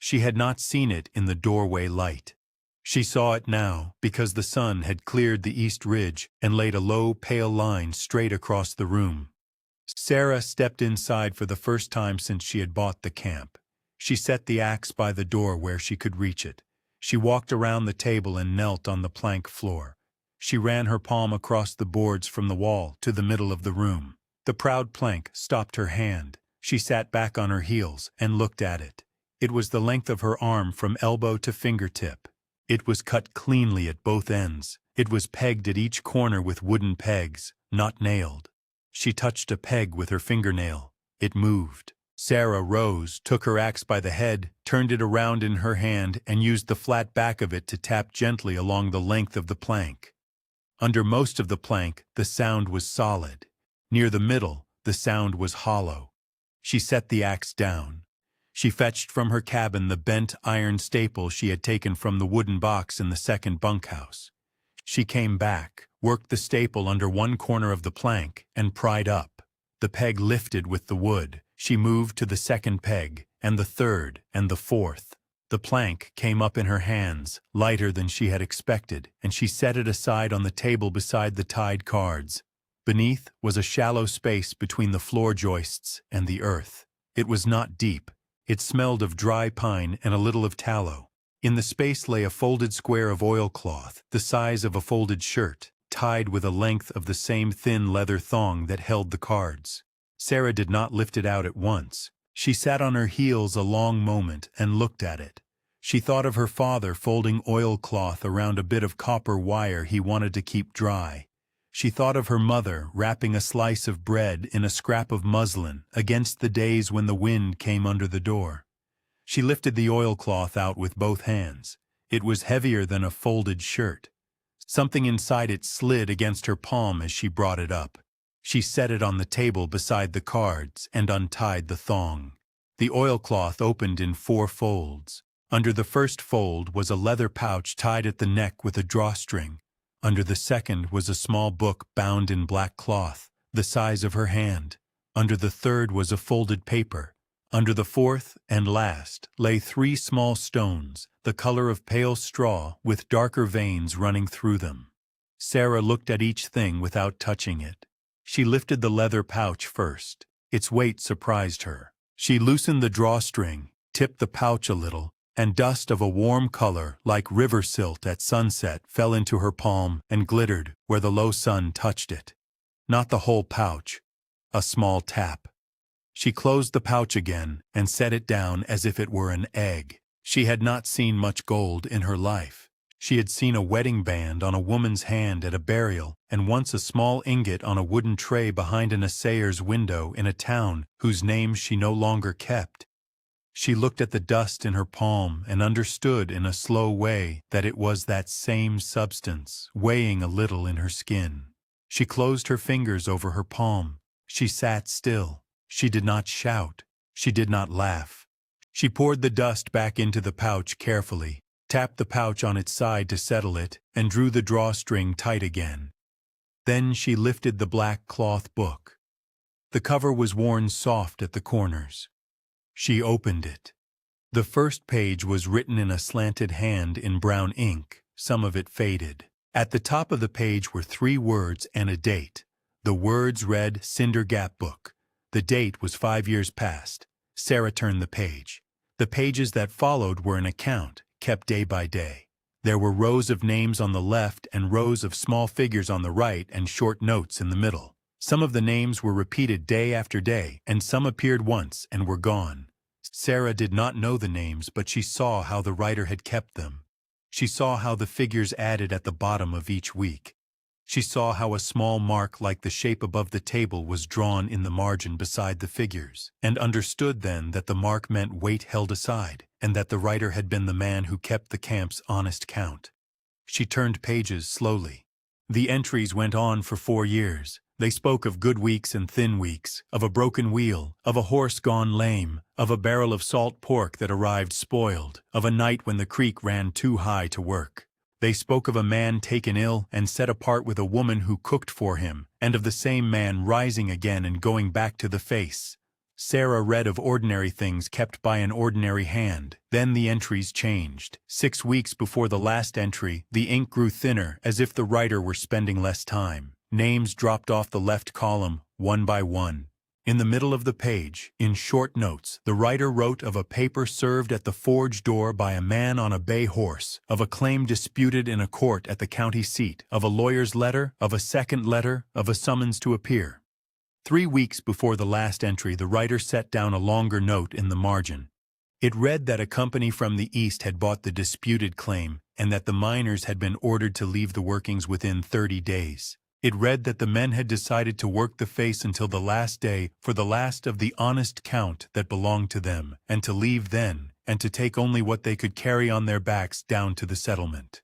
She had not seen it in the doorway light. She saw it now because the sun had cleared the east ridge and laid a low, pale line straight across the room. Sarah stepped inside for the first time since she had bought the camp. She set the axe by the door where she could reach it. She walked around the table and knelt on the plank floor. She ran her palm across the boards from the wall to the middle of the room. The proud plank stopped her hand. She sat back on her heels and looked at it. It was the length of her arm from elbow to fingertip. It was cut cleanly at both ends. It was pegged at each corner with wooden pegs, not nailed. She touched a peg with her fingernail. It moved. Sarah rose, took her axe by the head, turned it around in her hand, and used the flat back of it to tap gently along the length of the plank. Under most of the plank, the sound was solid. Near the middle, the sound was hollow. She set the axe down. She fetched from her cabin the bent iron staple she had taken from the wooden box in the second bunkhouse. She came back, worked the staple under one corner of the plank, and pried up. The peg lifted with the wood. She moved to the second peg, and the third, and the fourth. The plank came up in her hands, lighter than she had expected, and she set it aside on the table beside the tied cards. Beneath was a shallow space between the floor joists and the earth. It was not deep. It smelled of dry pine and a little of tallow. In the space lay a folded square of oilcloth, the size of a folded shirt, tied with a length of the same thin leather thong that held the cards. Sarah did not lift it out at once. She sat on her heels a long moment and looked at it. She thought of her father folding oilcloth around a bit of copper wire he wanted to keep dry. She thought of her mother wrapping a slice of bread in a scrap of muslin against the days when the wind came under the door. She lifted the oilcloth out with both hands. It was heavier than a folded shirt. Something inside it slid against her palm as she brought it up. She set it on the table beside the cards and untied the thong. The oilcloth opened in 4 folds. Under the first fold was a leather pouch tied at the neck with a drawstring. Under the second was a small book bound in black cloth, the size of her hand. Under the third was a folded paper. Under the fourth and last lay 3 small stones, the color of pale straw with darker veins running through them. Sarah looked at each thing without touching it. She lifted the leather pouch first. Its weight surprised her. She loosened the drawstring, tipped the pouch a little, and dust of a warm color like river silt at sunset fell into her palm and glittered where the low sun touched it. Not the whole pouch, a small tap. She closed the pouch again and set it down as if it were an egg. She had not seen much gold in her life. She had seen a wedding band on a woman's hand at a burial, and once a small ingot on a wooden tray behind an assayer's window in a town whose name she no longer kept. She looked at the dust in her palm and understood in a slow way that it was that same substance weighing a little in her skin. She closed her fingers over her palm. She sat still. She did not shout. She did not laugh. She poured the dust back into the pouch carefully, tapped the pouch on its side to settle it, and drew the drawstring tight again. Then she lifted the black cloth book. The cover was worn soft at the corners. She opened it. The first page was written in a slanted hand in brown ink, some of it faded. At the top of the page were 3 words and a date. The words read Cinder Gap Book. The date was 5 years past. Sarah turned the page. The pages that followed were an account, kept day by day. There were rows of names on the left and rows of small figures on the right and short notes in the middle. Some of the names were repeated day after day, and some appeared once and were gone. Sarah did not know the names, but she saw how the writer had kept them. She saw how the figures added at the bottom of each week. She saw how a small mark like the shape above the table was drawn in the margin beside the figures, and understood then that the mark meant weight held aside, and that the writer had been the man who kept the camp's honest count. She turned pages slowly. The entries went on for 4 years. They spoke of good weeks and thin weeks, of a broken wheel, of a horse gone lame, of a barrel of salt pork that arrived spoiled, of a night when the creek ran too high to work. They spoke of a man taken ill and set apart with a woman who cooked for him, and of the same man rising again and going back to the face. Sarah read of ordinary things kept by an ordinary hand. Then the entries changed. 6 weeks before the last entry, the ink grew thinner as if the writer were spending less time. Names dropped off the left column, one by one. In the middle of the page, in short notes, the writer wrote of a paper served at the forge door by a man on a bay horse, of a claim disputed in a court at the county seat, of a lawyer's letter, of a second letter, of a summons to appear. 3 weeks before the last entry, the writer set down a longer note in the margin. It read that a company from the East had bought the disputed claim and that the miners had been ordered to leave the workings within 30 days. It read that the men had decided to work the face until the last day for the last of the honest count that belonged to them, and to leave then, and to take only what they could carry on their backs down to the settlement.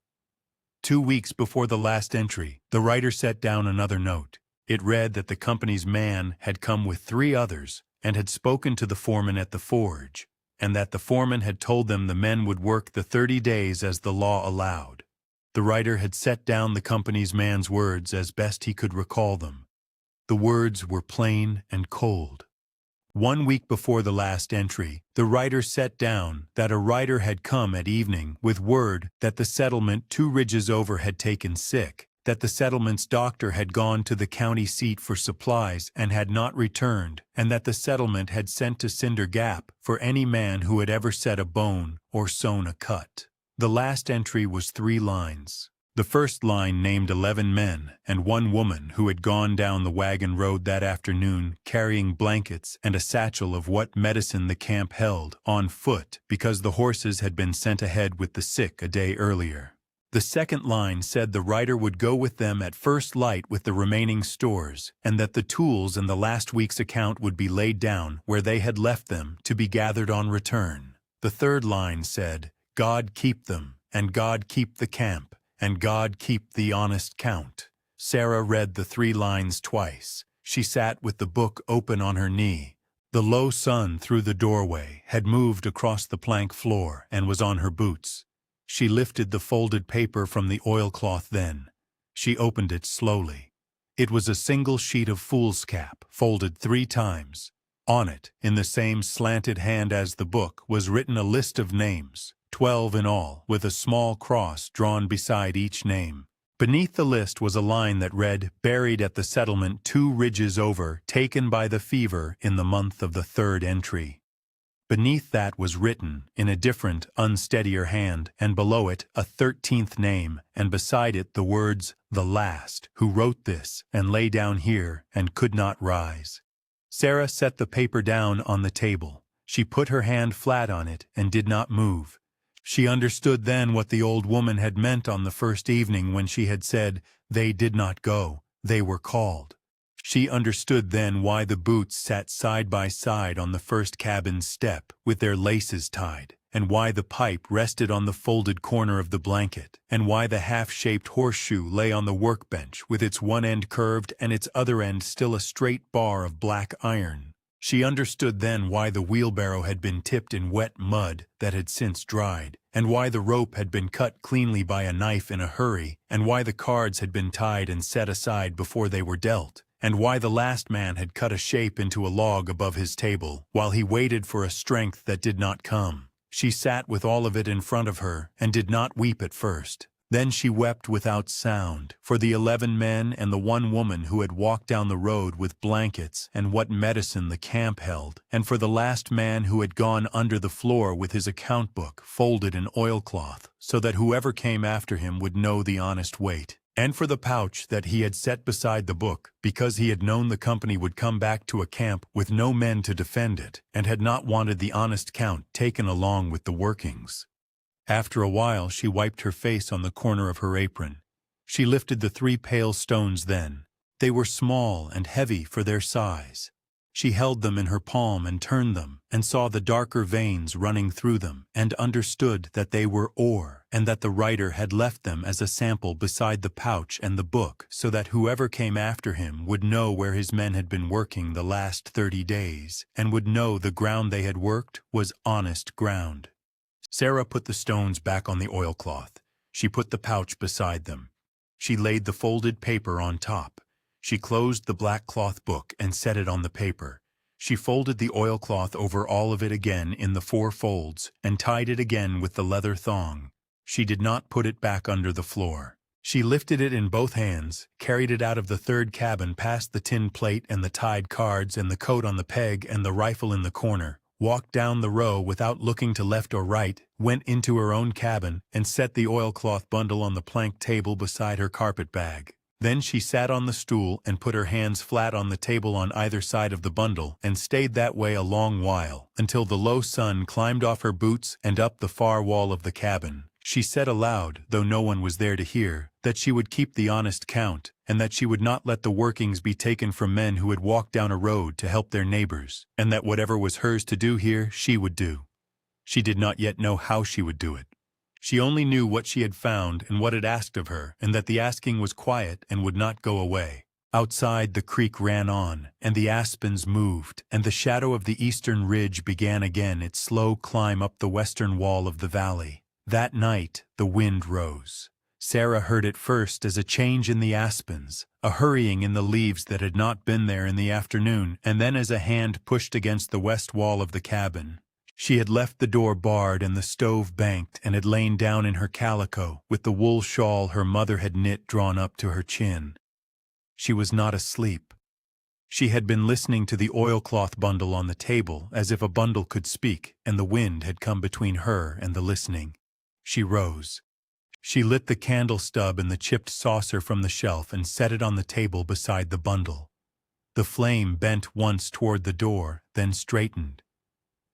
2 weeks before the last entry, the writer set down another note. It read that the company's man had come with 3 others and had spoken to the foreman at the forge, and that the foreman had told them the men would work the 30 days as the law allowed. The writer had set down the company's man's words as best he could recall them. The words were plain and cold. 1 week before the last entry, the writer set down that a rider had come at evening with word that the settlement 2 ridges over had taken sick, that the settlement's doctor had gone to the county seat for supplies and had not returned, and that the settlement had sent to Cinder Gap for any man who had ever set a bone or sewn a cut. The last entry was 3 lines. The first line named 11 men and 1 woman who had gone down the wagon road that afternoon carrying blankets and a satchel of what medicine the camp held on foot because the horses had been sent ahead with the sick a day earlier. The second line said the writer would go with them at first light with the remaining stores, and that the tools and the last week's account would be laid down where they had left them to be gathered on return. The third line said, God keep them, and God keep the camp, and God keep the honest count. Sarah read the 3 lines twice. She sat with the book open on her knee. The low sun through the doorway had moved across the plank floor and was on her boots. She lifted the folded paper from the oilcloth then. She opened it slowly. It was a single sheet of foolscap, folded 3 times. On it, in the same slanted hand as the book, was written a list of names. 12 in all, with a small cross drawn beside each name. Beneath the list was a line that read, buried at the settlement 2 ridges over, taken by the fever in the month of the 3rd entry. Beneath that was written, in a different, unsteadier hand, and below it a 13th name, and beside it the words, the last, who wrote this, and lay down here, and could not rise. Sarah set the paper down on the table. She put her hand flat on it, and did not move. She understood then what the old woman had meant on the first evening when she had said, they did not go, they were called. She understood then why the boots sat side by side on the first cabin step with their laces tied, and why the pipe rested on the folded corner of the blanket, and why the half-shaped horseshoe lay on the workbench with its one end curved and its other end still a straight bar of black iron. She understood then why the wheelbarrow had been tipped in wet mud that had since dried, and why the rope had been cut cleanly by a knife in a hurry, and why the cards had been tied and set aside before they were dealt, and why the last man had cut a shape into a log above his table, while he waited for a strength that did not come. She sat with all of it in front of her, and did not weep at first. Then she wept without sound, for the 11 men and the 1 woman who had walked down the road with blankets and what medicine the camp held, and for the last man who had gone under the floor with his account book folded in oilcloth, so that whoever came after him would know the honest weight, and for the pouch that he had set beside the book, because he had known the company would come back to a camp with no men to defend it, and had not wanted the honest count taken along with the workings. After a while she wiped her face on the corner of her apron. She lifted the 3 pale stones then. They were small and heavy for their size. She held them in her palm and turned them, and saw the darker veins running through them, and understood that they were ore, and that the writer had left them as a sample beside the pouch and the book, so that whoever came after him would know where his men had been working the last 30 days, and would know the ground they had worked was honest ground. Sarah put the stones back on the oilcloth. She put the pouch beside them. She laid the folded paper on top. She closed the black cloth book and set it on the paper. She folded the oilcloth over all of it again in the 4 folds and tied it again with the leather thong. She did not put it back under the floor. She lifted it in both hands, carried it out of the third cabin past the tin plate and the tied cards and the coat on the peg and the rifle in the corner, walked down the row without looking to left or right, went into her own cabin, and set the oilcloth bundle on the plank table beside her carpet bag. Then she sat on the stool and put her hands flat on the table on either side of the bundle and stayed that way a long while, until the low sun climbed off her boots and up the far wall of the cabin. She said aloud, though no one was there to hear, that she would keep the honest count, and that she would not let the workings be taken from men who had walked down a road to help their neighbors, and that whatever was hers to do here, she would do. She did not yet know how she would do it. She only knew what she had found and what it asked of her, and that the asking was quiet and would not go away. Outside the creek ran on, and the aspens moved, and the shadow of the eastern ridge began again its slow climb up the western wall of the valley. That night the wind rose. Sarah heard it first as a change in the aspens, a hurrying in the leaves that had not been there in the afternoon, and then as a hand pushed against the west wall of the cabin. She had left the door barred and the stove banked and had lain down in her calico, with the wool shawl her mother had knit drawn up to her chin. She was not asleep. She had been listening to the oilcloth bundle on the table as if a bundle could speak, and the wind had come between her and the listening. She rose. She lit the candle stub in the chipped saucer from the shelf and set it on the table beside the bundle. The flame bent once toward the door, then straightened.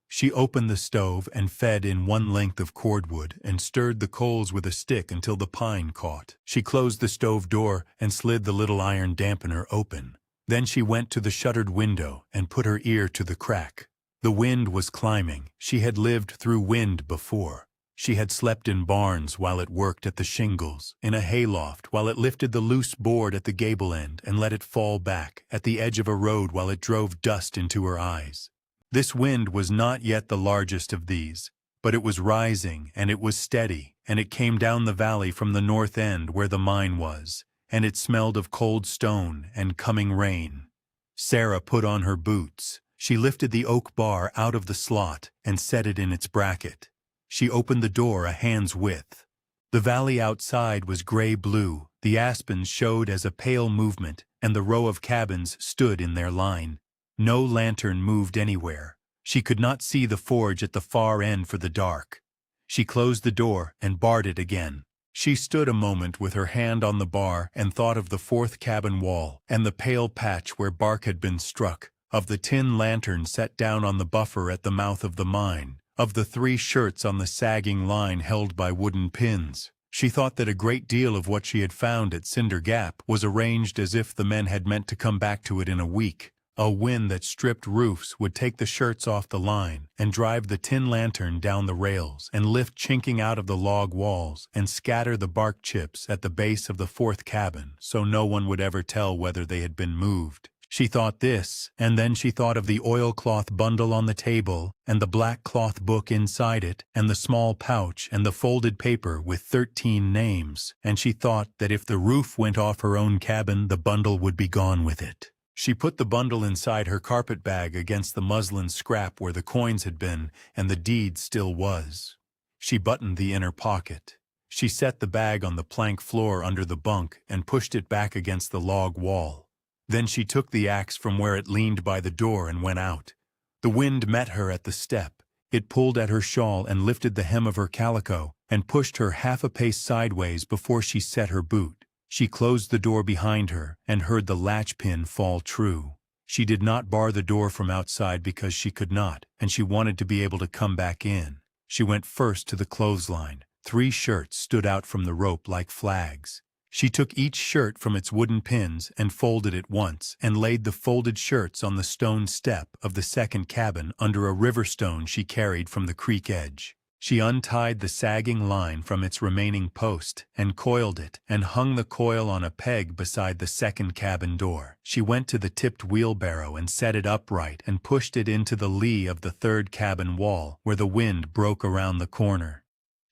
She opened the stove and fed in one length of cordwood and stirred the coals with a stick until the pine caught. She closed the stove door and slid the little iron dampener open. Then she went to the shuttered window and put her ear to the crack. The wind was climbing. She had lived through wind before. She had slept in barns while it worked at the shingles, in a hayloft while it lifted the loose board at the gable end and let it fall back, at the edge of a road while it drove dust into her eyes. This wind was not yet the largest of these, but it was rising, and it was steady, and it came down the valley from the north end where the mine was, and it smelled of cold stone and coming rain. Sarah put on her boots. She lifted the oak bar out of the slot and set it in its bracket. She opened the door a hand's width. The valley outside was gray-blue, the aspens showed as a pale movement, and the row of cabins stood in their line. No lantern moved anywhere. She could not see the forge at the far end for the dark. She closed the door and barred it again. She stood a moment with her hand on the bar and thought of the fourth cabin wall and the pale patch where bark had been struck, of the tin lantern set down on the buffer at the mouth of the mine, of the 3 shirts on the sagging line held by wooden pins. She thought that a great deal of what she had found at Cinder Gap was arranged as if the men had meant to come back to it in a week. A wind that stripped roofs would take the shirts off the line and drive the tin lantern down the rails and lift chinking out of the log walls and scatter the bark chips at the base of the fourth cabin so no one would ever tell whether they had been moved. She thought this, and then she thought of the oilcloth bundle on the table and the black cloth book inside it and the small pouch and the folded paper with 13 names, and she thought that if the roof went off her own cabin, the bundle would be gone with it. She put the bundle inside her carpet bag against the muslin scrap where the coins had been and the deed still was. She buttoned the inner pocket. She set the bag on the plank floor under the bunk and pushed it back against the log wall. Then she took the axe from where it leaned by the door and went out. The wind met her at the step. It pulled at her shawl and lifted the hem of her calico and pushed her half a pace sideways before she set her boot. She closed the door behind her and heard the latch pin fall true. She did not bar the door from outside because she could not, and she wanted to be able to come back in. She went first to the clothesline. 3 shirts stood out from the rope like flags. She took each shirt from its wooden pins and folded it once and laid the folded shirts on the stone step of the second cabin under a river stone she carried from the creek edge. She untied the sagging line from its remaining post and coiled it and hung the coil on a peg beside the second cabin door. She went to the tipped wheelbarrow and set it upright and pushed it into the lee of the third cabin wall where the wind broke around the corner.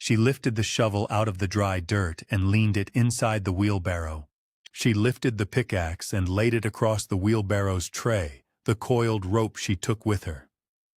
She lifted the shovel out of the dry dirt and leaned it inside the wheelbarrow. She lifted the pickaxe and laid it across the wheelbarrow's tray, the coiled rope she took with her.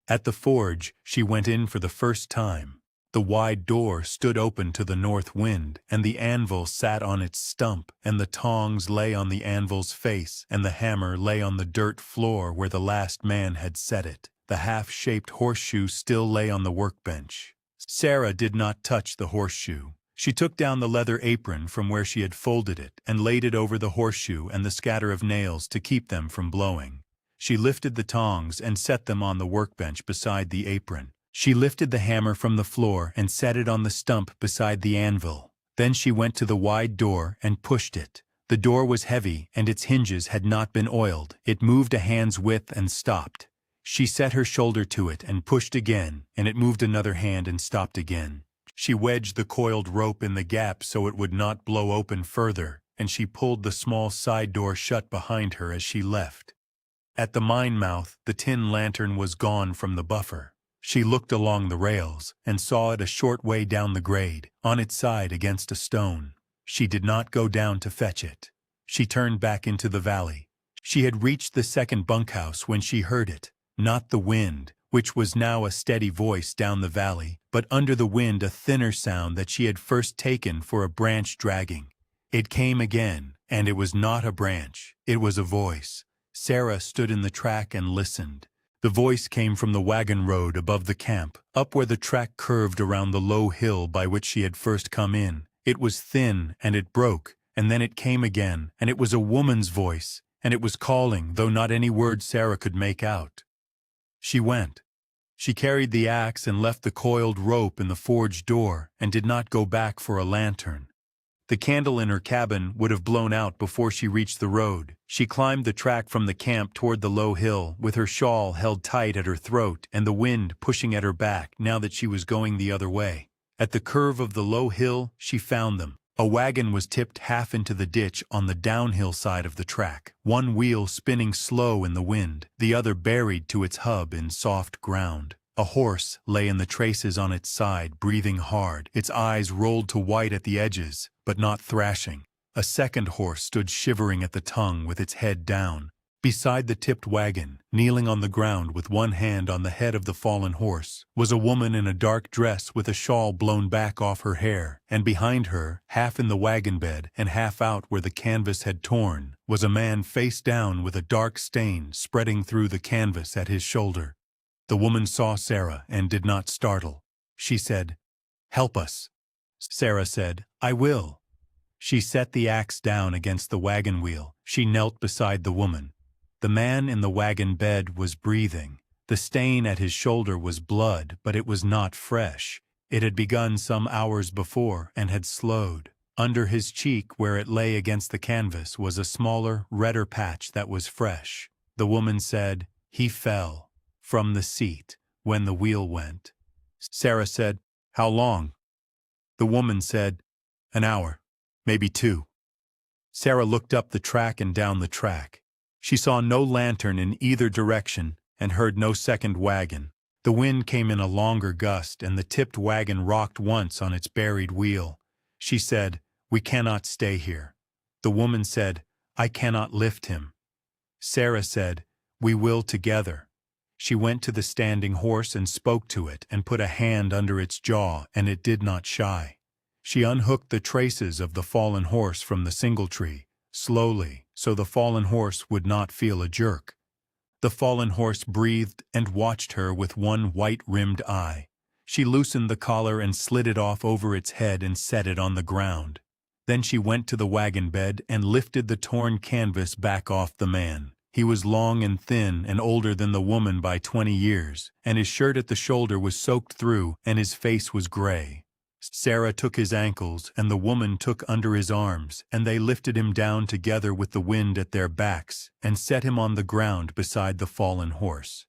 At the forge, she went in for the first time. The wide door stood open to the north wind, and the anvil sat on its stump, and the tongs lay on the anvil's face, and the hammer lay on the dirt floor where the last man had set it. The half-shaped horseshoe still lay on the workbench. Sarah did not touch the horseshoe. She took down the leather apron from where she had folded it and laid it over the horseshoe and the scatter of nails to keep them from blowing. She lifted the tongs and set them on the workbench beside the apron. She lifted the hammer from the floor and set it on the stump beside the anvil. Then she went to the wide door and pushed it. The door was heavy and its hinges had not been oiled. It moved a hand's width and stopped. She set her shoulder to it and pushed again, and it moved another hand and stopped again. She wedged the coiled rope in the gap so it would not blow open further, and she pulled the small side door shut behind her as she left. At the mine mouth, the tin lantern was gone from the buffer. She looked along the rails and saw it a short way down the grade, on its side against a stone. She did not go down to fetch it. She turned back into the valley. She had reached the second bunkhouse when she heard it, not the wind, which was now a steady voice down the valley, but under the wind a thinner sound that she had first taken for a branch dragging. It came again, and it was not a branch, it was a voice. Sarah stood in the track and listened. The voice came from the wagon road above the camp, up where the track curved around the low hill by which she had first come in. It was thin, and it broke, and then it came again, and it was a woman's voice, and it was calling, though not any word Sarah could make out. She went. She carried the axe and left the coiled rope in the forge door and did not go back for a lantern. The candle in her cabin would have blown out before she reached the road. She climbed the track from the camp toward the low hill, with her shawl held tight at her throat and the wind pushing at her back now that she was going the other way. At the curve of the low hill, she found them. A wagon was tipped half into the ditch on the downhill side of the track, one wheel spinning slow in the wind, the other buried to its hub in soft ground. A horse lay in the traces on its side, breathing hard, its eyes rolled to white at the edges, but not thrashing. A second horse stood shivering at the tongue with its head down. Beside the tipped wagon, kneeling on the ground with one hand on the head of the fallen horse, was a woman in a dark dress with a shawl blown back off her hair, and behind her, half in the wagon bed and half out where the canvas had torn, was a man face down with a dark stain spreading through the canvas at his shoulder. The woman saw Sarah and did not startle. She said, "Help us." Sarah said, "I will." She set the axe down against the wagon wheel. She knelt beside the woman. The man in the wagon bed was breathing. The stain at his shoulder was blood, but it was not fresh. It had begun some hours before and had slowed. Under his cheek, where it lay against the canvas, was a smaller, redder patch that was fresh. The woman said, "He fell from the seat when the wheel went." Sarah said, "How long?" The woman said, "An hour, maybe 2. Sarah looked up the track and down the track. She saw no lantern in either direction and heard no second wagon. The wind came in a longer gust, and the tipped wagon rocked once on its buried wheel. She said, "We cannot stay here." The woman said, "I cannot lift him." Sarah said, "We will together." She went to the standing horse and spoke to it and put a hand under its jaw, and it did not shy. She unhooked the traces of the fallen horse from the singletree, slowly, so the fallen horse would not feel a jerk. The fallen horse breathed and watched her with one white-rimmed eye. She loosened the collar and slid it off over its head and set it on the ground. Then she went to the wagon bed and lifted the torn canvas back off the man. He was long and thin and older than the woman by 20 years, and his shirt at the shoulder was soaked through and his face was gray. Sarah took his ankles and the woman took under his arms, and they lifted him down together with the wind at their backs and set him on the ground beside the fallen horse.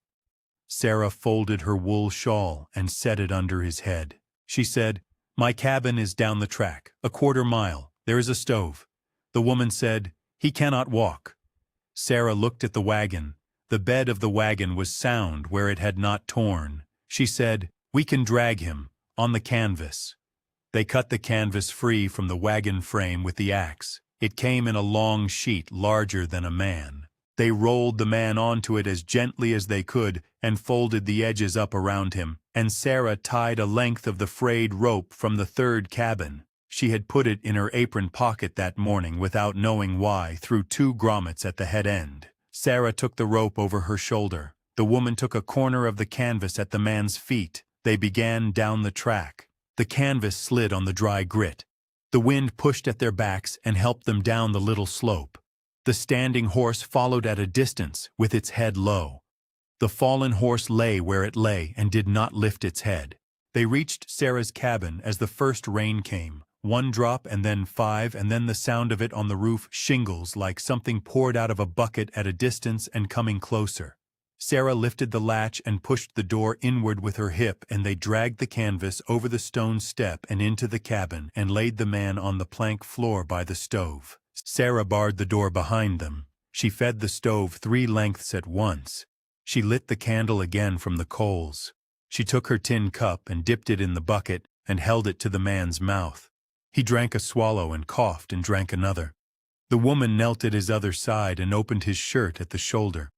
Sarah folded her wool shawl and set it under his head. She said, "My cabin is down the track, a quarter mile. There is a stove." The woman said, "He cannot walk." Sarah looked at the wagon. The bed of the wagon was sound where it had not torn. She said, "We can drag him, on the canvas." They cut the canvas free from the wagon frame with the axe. It came in a long sheet larger than a man. They rolled the man onto it as gently as they could and folded the edges up around him, and Sarah tied a length of the frayed rope from the third cabin. She had put it in her apron pocket that morning without knowing why, through 2 grommets at the head end. Sarah took the rope over her shoulder. The woman took a corner of the canvas at the man's feet. They began down the track. The canvas slid on the dry grit. The wind pushed at their backs and helped them down the little slope. The standing horse followed at a distance, with its head low. The fallen horse lay where it lay and did not lift its head. They reached Sarah's cabin as the first rain came. 1 drop and then 5, and then the sound of it on the roof shingles like something poured out of a bucket at a distance and coming closer. Sarah lifted the latch and pushed the door inward with her hip, and they dragged the canvas over the stone step and into the cabin and laid the man on the plank floor by the stove. Sarah barred the door behind them. She fed the stove 3 lengths at once. She lit the candle again from the coals. She took her tin cup and dipped it in the bucket and held it to the man's mouth. He drank a swallow and coughed and drank another. The woman knelt at his other side and opened his shirt at the shoulder.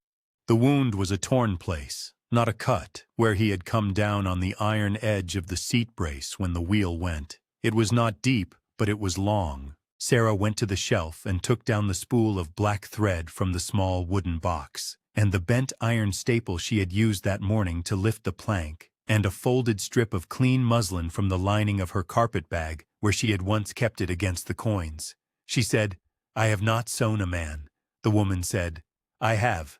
The wound was a torn place, not a cut, where he had come down on the iron edge of the seat brace when the wheel went. It was not deep, but it was long. Sarah went to the shelf and took down the spool of black thread from the small wooden box, and the bent iron staple she had used that morning to lift the plank, and a folded strip of clean muslin from the lining of her carpet bag, where she had once kept it against the coins. She said, "I have not sewn a man." The woman said, "I have."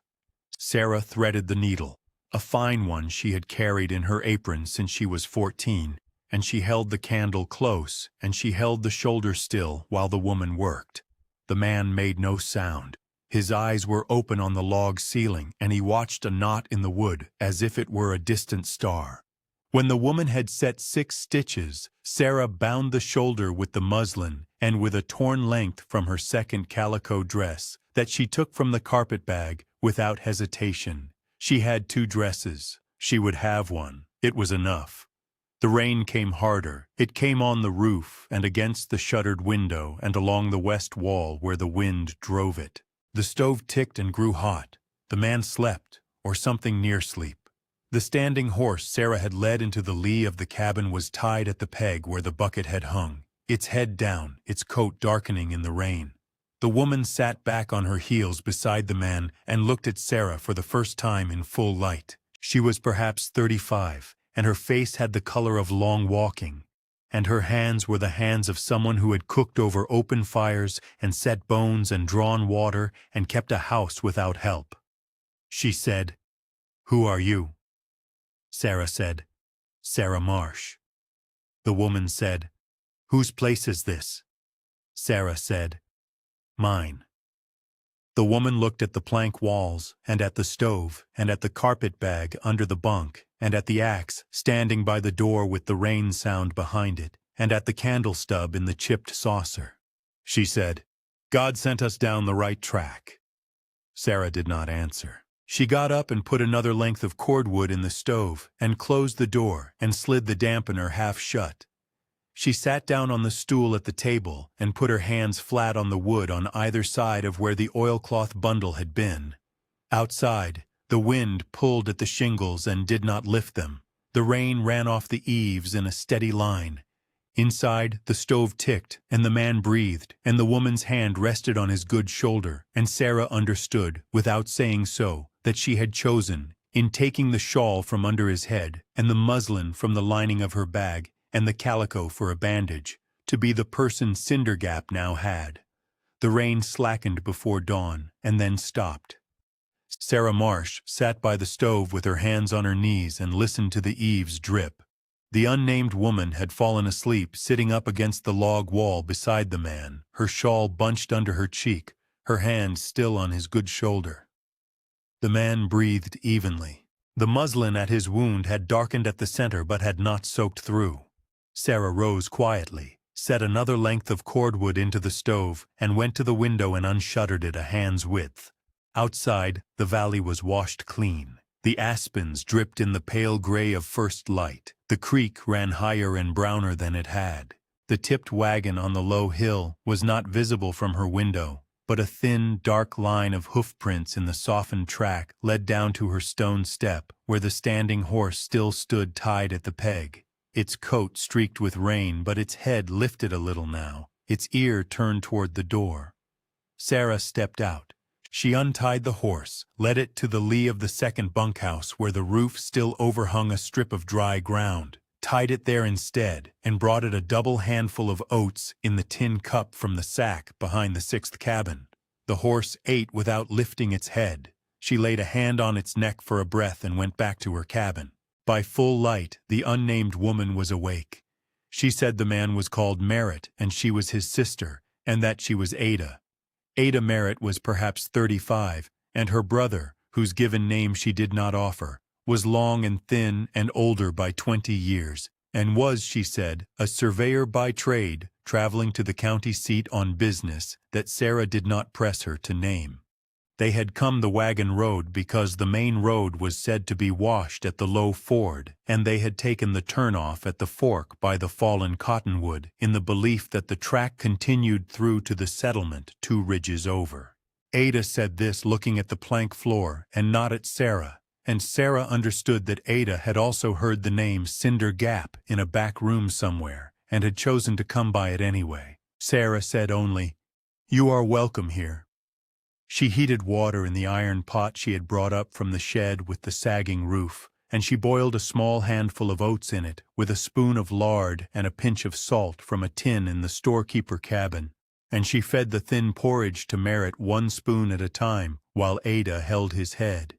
Sarah threaded the needle, a fine one she had carried in her apron since she was 14, and she held the candle close, and she held the shoulder still while the woman worked. The man made no sound. His eyes were open on the log ceiling, and he watched a knot in the wood as if it were a distant star. When the woman had set 6 stitches, Sarah bound the shoulder with the muslin and with a torn length from her second calico dress that she took from the carpet bag without hesitation. She had 2 dresses. She would have one. It was enough. The rain came harder. It came on the roof and against the shuttered window and along the west wall where the wind drove it. The stove ticked and grew hot. The man slept, or something near sleep. The standing horse Sarah had led into the lee of the cabin was tied at the peg where the bucket had hung, its head down, its coat darkening in the rain. The woman sat back on her heels beside the man and looked at Sarah for the first time in full light. She was perhaps 35, and her face had the color of long walking, and her hands were the hands of someone who had cooked over open fires and set bones and drawn water and kept a house without help. She said, "Who are you?" Sarah said, "Sarah Marsh." The woman said, "Whose place is this?" Sarah said, "Mine." The woman looked at the plank walls, and at the stove, and at the carpet bag under the bunk, and at the axe standing by the door with the rain sound behind it, and at the candle stub in the chipped saucer. She said, "God sent us down the right track." Sarah did not answer. She got up and put another length of cordwood in the stove, and closed the door, and slid the dampener half shut. She sat down on the stool at the table and put her hands flat on the wood on either side of where the oilcloth bundle had been. Outside, the wind pulled at the shingles and did not lift them. The rain ran off the eaves in a steady line. Inside, the stove ticked, and the man breathed, and the woman's hand rested on his good shoulder, and Sarah understood, without saying so, that she had chosen, in taking the shawl from under his head, and the muslin from the lining of her bag, and the calico for a bandage, to be the person Cindergap now had. The rain slackened before dawn, and then stopped. Sarah Marsh sat by the stove with her hands on her knees and listened to the eaves drip. The unnamed woman had fallen asleep sitting up against the log wall beside the man, her shawl bunched under her cheek, her hand still on his good shoulder. The man breathed evenly. The muslin at his wound had darkened at the center but had not soaked through. Sarah rose quietly, set another length of cordwood into the stove, and went to the window and unshuttered it a hand's width. Outside, the valley was washed clean. The aspens dripped in the pale gray of first light. The creek ran higher and browner than it had. The tipped wagon on the low hill was not visible from her window. but a thin, dark line of hoofprints in the softened track led down to her stone step, where the standing horse still stood tied at the peg, its coat streaked with rain but its head lifted a little now, its ear turned toward the door. Sarah stepped out. She untied the horse, led it to the lee of the second bunkhouse where the roof still overhung a strip of dry ground, tied it there instead, and brought it a double handful of oats in the tin cup from the sack behind the sixth cabin. The horse ate without lifting its head. She laid a hand on its neck for a breath and went back to her cabin. By full light, the unnamed woman was awake. She said the man was called Merritt and she was his sister, and that she was Ada. Ada Merritt was perhaps 35, and her brother, whose given name she did not offer, was long and thin and older by 20 years, and was, she said, a surveyor by trade, traveling to the county seat on business that Sarah did not press her to name. They had come the wagon road because the main road was said to be washed at the low ford, and they had taken the turnoff at the fork by the fallen cottonwood in the belief that the track continued through to the settlement 2 ridges over. Ada said this looking at the plank floor and not at Sarah, and Sarah understood that Ada had also heard the name Cinder Gap in a back room somewhere and had chosen to come by it anyway. Sarah said only, "You are welcome here." She heated water in the iron pot she had brought up from the shed with the sagging roof, and she boiled a small handful of oats in it with a spoon of lard and a pinch of salt from a tin in the storekeeper cabin, and she fed the thin porridge to Merritt 1 spoon at a time while Ada held his head.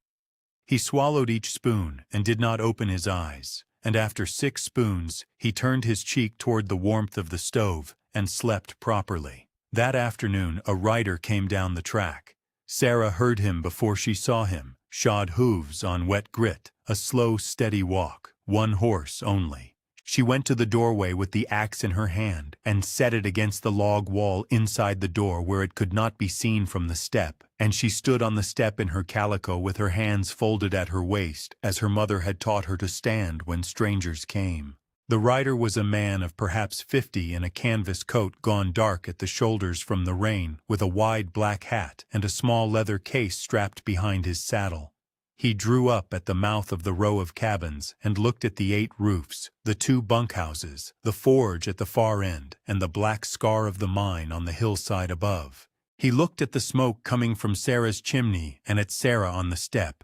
He swallowed each spoon and did not open his eyes, and after 6 spoons he turned his cheek toward the warmth of the stove and slept properly. That afternoon a rider came down the track. Sarah heard him before she saw him, shod hooves on wet grit, a slow, steady walk, 1 horse only. She went to the doorway with the axe in her hand and set it against the log wall inside the door where it could not be seen from the step, and she stood on the step in her calico with her hands folded at her waist as her mother had taught her to stand when strangers came. The rider was a man of perhaps 50 in a canvas coat gone dark at the shoulders from the rain, with a wide black hat and a small leather case strapped behind his saddle. He drew up at the mouth of the row of cabins and looked at the 8 roofs, the 2 bunkhouses, the forge at the far end, and the black scar of the mine on the hillside above. He looked at the smoke coming from Sarah's chimney and at Sarah on the step.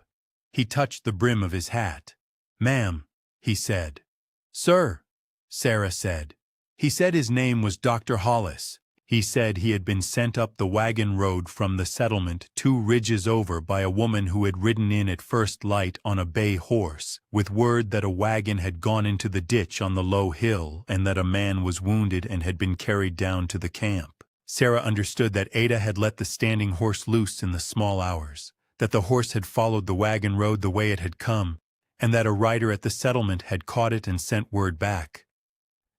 He touched the brim of his hat. "Ma'am," he said. "Sir," Sarah said. He said his name was Dr. Hollis. He said he had been sent up the wagon road from the settlement 2 ridges over by a woman who had ridden in at first light on a bay horse, with word that a wagon had gone into the ditch on the low hill and that a man was wounded and had been carried down to the camp. Sarah understood that Ada had let the standing horse loose in the small hours, that the horse had followed the wagon road the way it had come, and that a rider at the settlement had caught it and sent word back.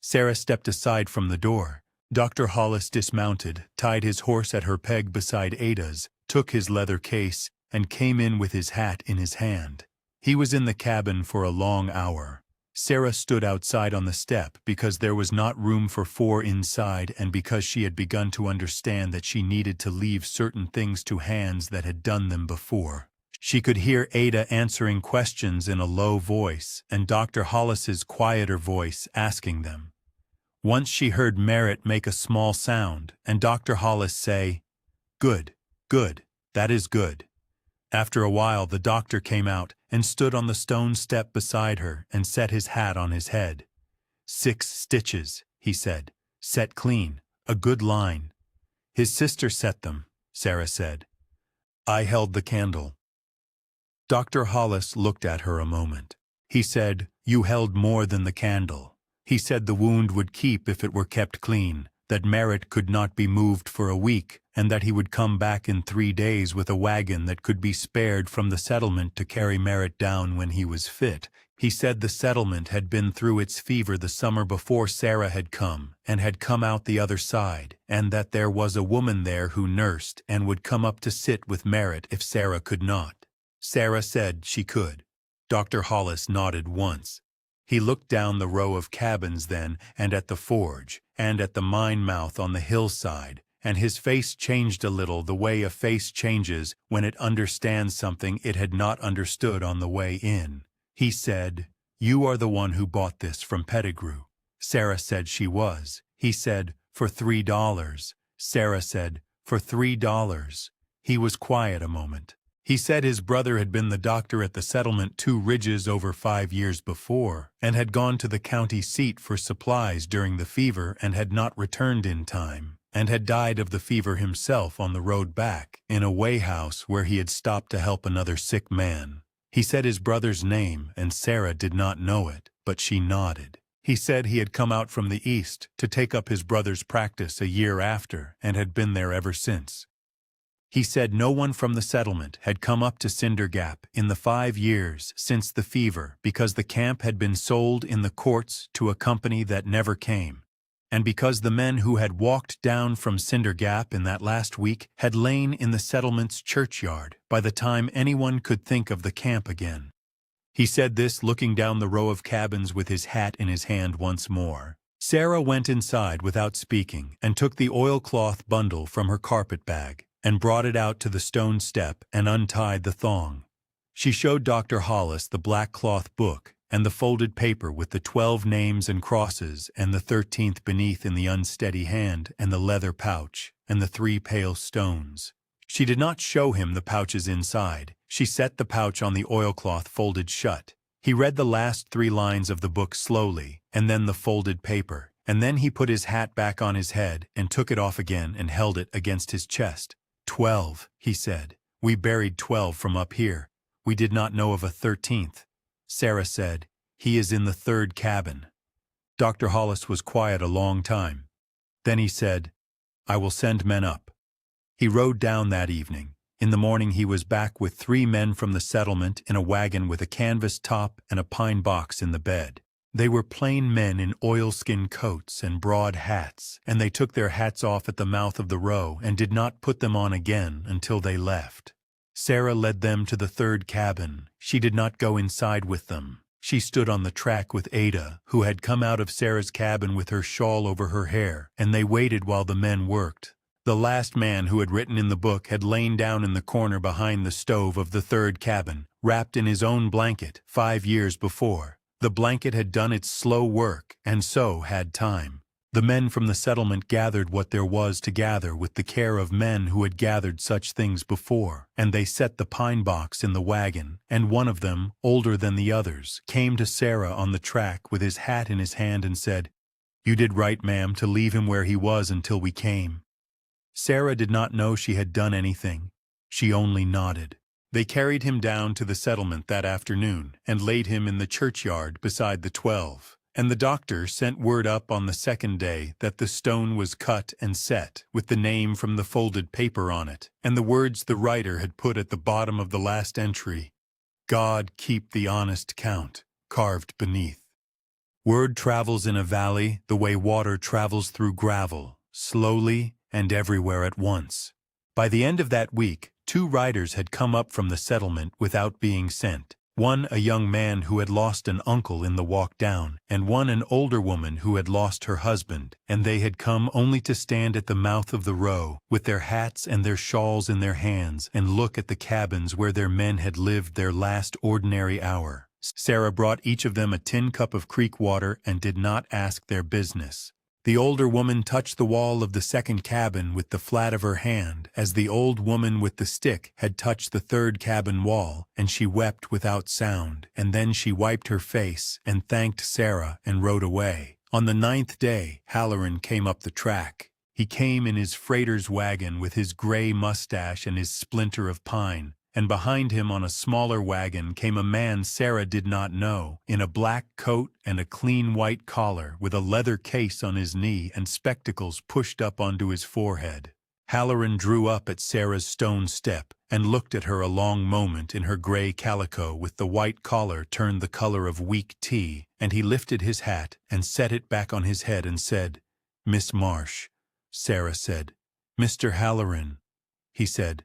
Sarah stepped aside from the door. Dr. Hollis dismounted, tied his horse at her peg beside Ada's, took his leather case, and came in with his hat in his hand. He was in the cabin for a long hour. Sarah stood outside on the step because there was not room for 4 inside and because she had begun to understand that she needed to leave certain things to hands that had done them before. She could hear Ada answering questions in a low voice and Dr. Hollis's quieter voice asking them. Once she heard Merritt make a small sound and Dr. Hollis say, "Good, good, that is good." After a while the doctor came out and stood on the stone step beside her and set his hat on his head. 6 stitches, he said, set clean, a good line. His sister set them, Sarah said. I held the candle. Dr. Hollis looked at her a moment. He said, "You held more than the candle." He said the wound would keep if it were kept clean, that Merritt could not be moved for a week, and that he would come back in 3 days with a wagon that could be spared from the settlement to carry Merritt down when he was fit. He said the settlement had been through its fever the summer before Sarah had come, and had come out the other side, and that there was a woman there who nursed and would come up to sit with Merritt if Sarah could not. Sarah said she could. Dr. Hollis nodded once. He looked down the row of cabins then, and at the forge, and at the mine mouth on the hillside, and his face changed a little the way a face changes when it understands something it had not understood on the way in. He said, "You are the one who bought this from Pettigrew." Sarah said she was. He said, "For $3. Sarah said, "For $3. He was quiet a moment. He said his brother had been the doctor at the settlement 2 Ridges over 5 years before, and had gone to the county seat for supplies during the fever and had not returned in time, and had died of the fever himself on the road back, in a wayhouse where he had stopped to help another sick man. He said his brother's name, and Sarah did not know it, but she nodded. He said he had come out from the east to take up his brother's practice a year after, and had been there ever since. He said no one from the settlement had come up to Cinder Gap in the 5 years since the fever because the camp had been sold in the courts to a company that never came, and because the men who had walked down from Cinder Gap in that last week had lain in the settlement's churchyard by the time anyone could think of the camp again. He said this looking down the row of cabins with his hat in his hand once more. Sarah went inside without speaking and took the oilcloth bundle from her carpet bag and brought it out to the stone step and untied the thong. She showed Dr. Hollis the black cloth book and the folded paper with the 12 names and crosses and the 13th beneath in the unsteady hand and the leather pouch and the 3 pale stones. She did not show him the pouches inside. She set the pouch on the oilcloth folded shut. He read the last 3 lines of the book slowly, and then the folded paper, and then he put his hat back on his head and took it off again and held it against his chest. 12, he said. We buried 12 from up here. We did not know of a 13th. Sarah said, he is in the 3rd cabin. Dr. Hollis was quiet a long time. Then he said, I will send men up. He rode down that evening. In the morning he was back with 3 men from the settlement in a wagon with a canvas top and a pine box in the bed. They were plain men in oilskin coats and broad hats, and they took their hats off at the mouth of the row and did not put them on again until they left. Sarah led them to the 3rd cabin. She did not go inside with them. She stood on the track with Ada, who had come out of Sarah's cabin with her shawl over her hair, and they waited while the men worked. The last man who had written in the book had lain down in the corner behind the stove of the 3rd cabin, wrapped in his own blanket 5 years before. The blanket had done its slow work, and so had time. The men from the settlement gathered what there was to gather with the care of men who had gathered such things before, and they set the pine box in the wagon, and one of them, older than the others, came to Sarah on the track with his hat in his hand and said, You did right, ma'am, to leave him where he was until we came. Sarah did not know she had done anything. She only nodded. They carried him down to the settlement that afternoon and laid him in the churchyard beside the 12, and the doctor sent word up on the 2nd day that the stone was cut and set, with the name from the folded paper on it, and the words the writer had put at the bottom of the last entry, God keep the honest count, carved beneath. Word travels in a valley the way water travels through gravel, slowly and everywhere at once. By the end of that week, 2 riders had come up from the settlement without being sent. One a young man who had lost an uncle in the walk down, and one an older woman who had lost her husband, and they had come only to stand at the mouth of the row, with their hats and their shawls in their hands, and look at the cabins where their men had lived their last ordinary hour. Sarah brought each of them a tin cup of creek water and did not ask their business. The older woman touched the wall of the 2nd cabin with the flat of her hand, as the old woman with the stick had touched the 3rd cabin wall, and she wept without sound, and then she wiped her face and thanked Sarah and rode away. On the 9th day, Halloran came up the track. He came in his freighter's wagon with his gray mustache and his splinter of pine, and behind him on a smaller wagon came a man Sarah did not know, in a black coat and a clean white collar, with a leather case on his knee and spectacles pushed up onto his forehead. Halloran drew up at Sarah's stone step and looked at her a long moment in her gray calico with the white collar turned the color of weak tea, and he lifted his hat and set it back on his head and said, Miss Marsh. Sarah said, Mr. Halloran. He said,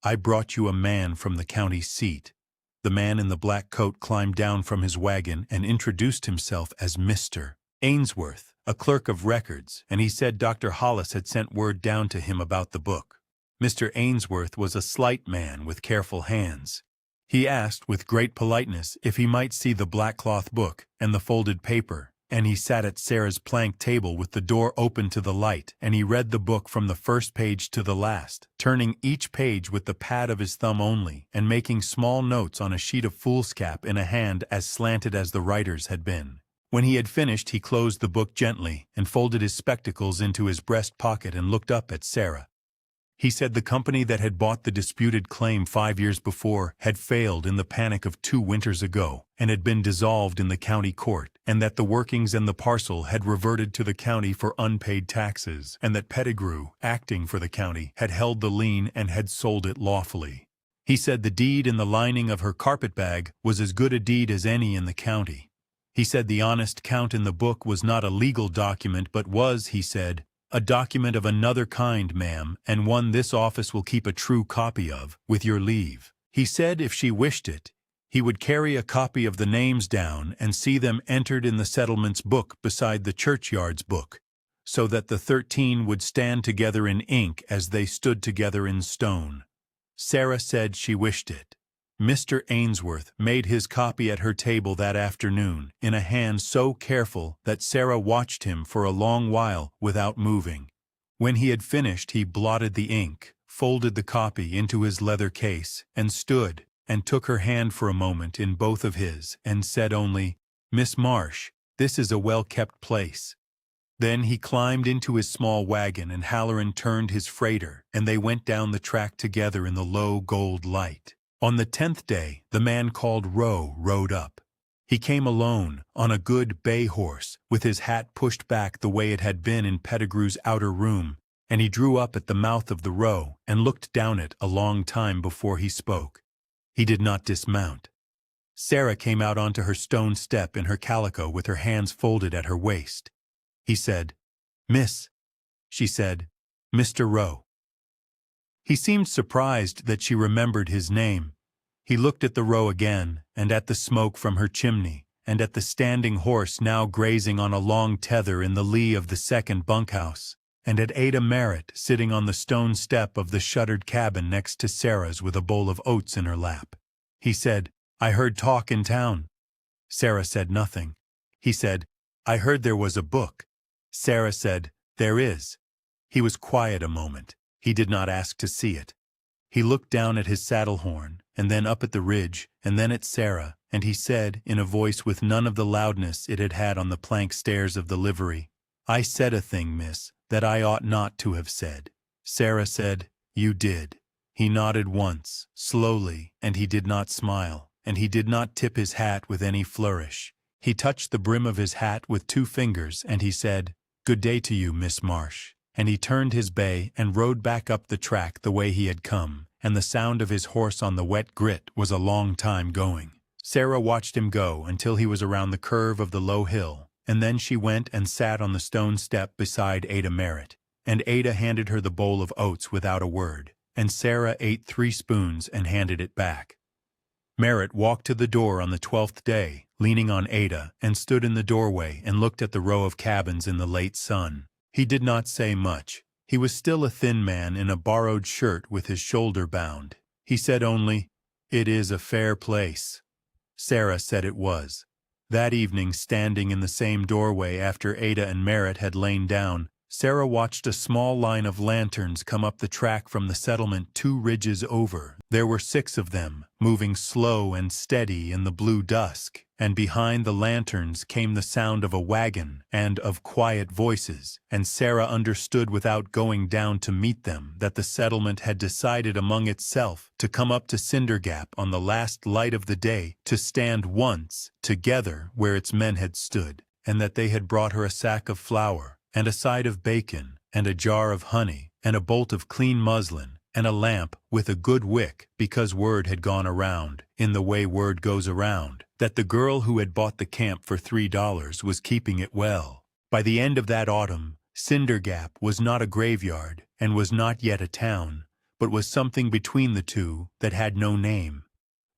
I brought you a man from the county seat. The man in the black coat climbed down from his wagon and introduced himself as Mr. Ainsworth, a clerk of records, and he said Dr. Hollis had sent word down to him about the book. Mr. Ainsworth was a slight man with careful hands. He asked with great politeness if he might see the black cloth book and the folded paper, and he sat at Sarah's plank table with the door open to the light, and he read the book from the first page to the last, turning each page with the pad of his thumb only, and making small notes on a sheet of foolscap in a hand as slanted as the writer's had been. When he had finished, he closed the book gently and folded his spectacles into his breast pocket and looked up at Sarah. He said the company that had bought the disputed claim 5 years before had failed in the panic of 2 winters ago and had been dissolved in the county court, and that the workings and the parcel had reverted to the county for unpaid taxes, and that Pettigrew, acting for the county, had held the lien and had sold it lawfully. He said the deed in the lining of her carpetbag was as good a deed as any in the county. He said the honest count in the book was not a legal document but was, he said, a document of another kind, ma'am, and one this office will keep a true copy of, with your leave. He said if she wished it, he would carry a copy of the names down and see them entered in the settlement's book beside the churchyard's book, so that the 13 would stand together in ink as they stood together in stone. Sarah said she wished it. Mr. Ainsworth made his copy at her table that afternoon in a hand so careful that Sarah watched him for a long while without moving. When he had finished, he blotted the ink, folded the copy into his leather case, and stood and took her hand for a moment in both of his and said only, "Miss Marsh, this is a well-kept place." Then he climbed into his small wagon and Halloran turned his freighter, and they went down the track together in the low gold light. On the 10th day, the man called Rowe rode up. He came alone, on a good bay horse, with his hat pushed back the way it had been in Pettigrew's outer room, and he drew up at the mouth of the row and looked down it a long time before he spoke. He did not dismount. Sarah came out onto her stone step in her calico with her hands folded at her waist. He said, "Miss," she said, "Mr. Rowe." He seemed surprised that she remembered his name. He looked at the row again, and at the smoke from her chimney, and at the standing horse now grazing on a long tether in the lee of the second bunkhouse, and at Ada Merritt sitting on the stone step of the shuttered cabin next to Sarah's with a bowl of oats in her lap. He said, "I heard talk in town." Sarah said nothing. He said, "I heard there was a book." Sarah said, "There is." He was quiet a moment. He did not ask to see it. He looked down at his saddle horn, and then up at the ridge, and then at Sarah, and he said, in a voice with none of the loudness it had had on the plank stairs of the livery, "I said a thing, miss, that I ought not to have said." Sarah said, "You did." He nodded once, slowly, and he did not smile, and he did not tip his hat with any flourish. He touched the brim of his hat with 2 fingers, and he said, "Good day to you, Miss Marsh." And he turned his bay and rode back up the track the way he had come, and the sound of his horse on the wet grit was a long time going. Sarah watched him go until he was around the curve of the low hill, and then she went and sat on the stone step beside Ada Merritt, and Ada handed her the bowl of oats without a word, and Sarah ate 3 spoons and handed it back. Merritt walked to the door on the 12th day, leaning on Ada, and stood in the doorway and looked at the row of cabins in the late sun. He did not say much. He was still a thin man in a borrowed shirt with his shoulder bound. He said only, "It is a fair place." Sarah said it was. That evening, standing in the same doorway after Ada and Merritt had lain down, Sarah watched a small line of lanterns come up the track from the settlement 2 ridges over. There were 6 of them, moving slow and steady in the blue dusk, and behind the lanterns came the sound of a wagon and of quiet voices, and Sarah understood without going down to meet them that the settlement had decided among itself to come up to Cinder Gap on the last light of the day to stand once together where its men had stood, and that they had brought her a sack of flour, and a side of bacon, and a jar of honey, and a bolt of clean muslin, and a lamp with a good wick, because word had gone around, in the way word goes around, that the girl who had bought the camp for $3 was keeping it well. By the end of that autumn, Cinder Gap was not a graveyard, and was not yet a town, but was something between the two that had no name.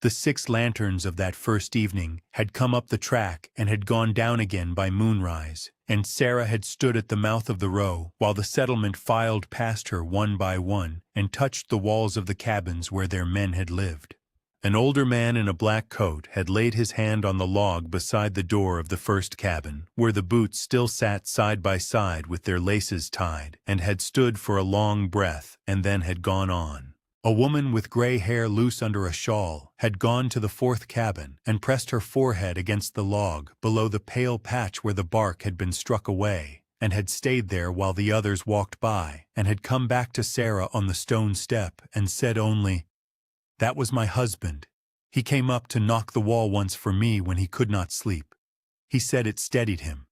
The 6 lanterns of that first evening had come up the track and had gone down again by moonrise, and Sarah had stood at the mouth of the row while the settlement filed past her one by one and touched the walls of the cabins where their men had lived. An older man in a black coat had laid his hand on the log beside the door of the first cabin, where the boots still sat side by side with their laces tied, and had stood for a long breath and then had gone on. A woman with gray hair loose under a shawl had gone to the 4th cabin and pressed her forehead against the log below the pale patch where the bark had been struck away, and had stayed there while the others walked by, and had come back to Sarah on the stone step and said only, "That was my husband. He came up to knock the wall once for me when he could not sleep. He said it steadied him."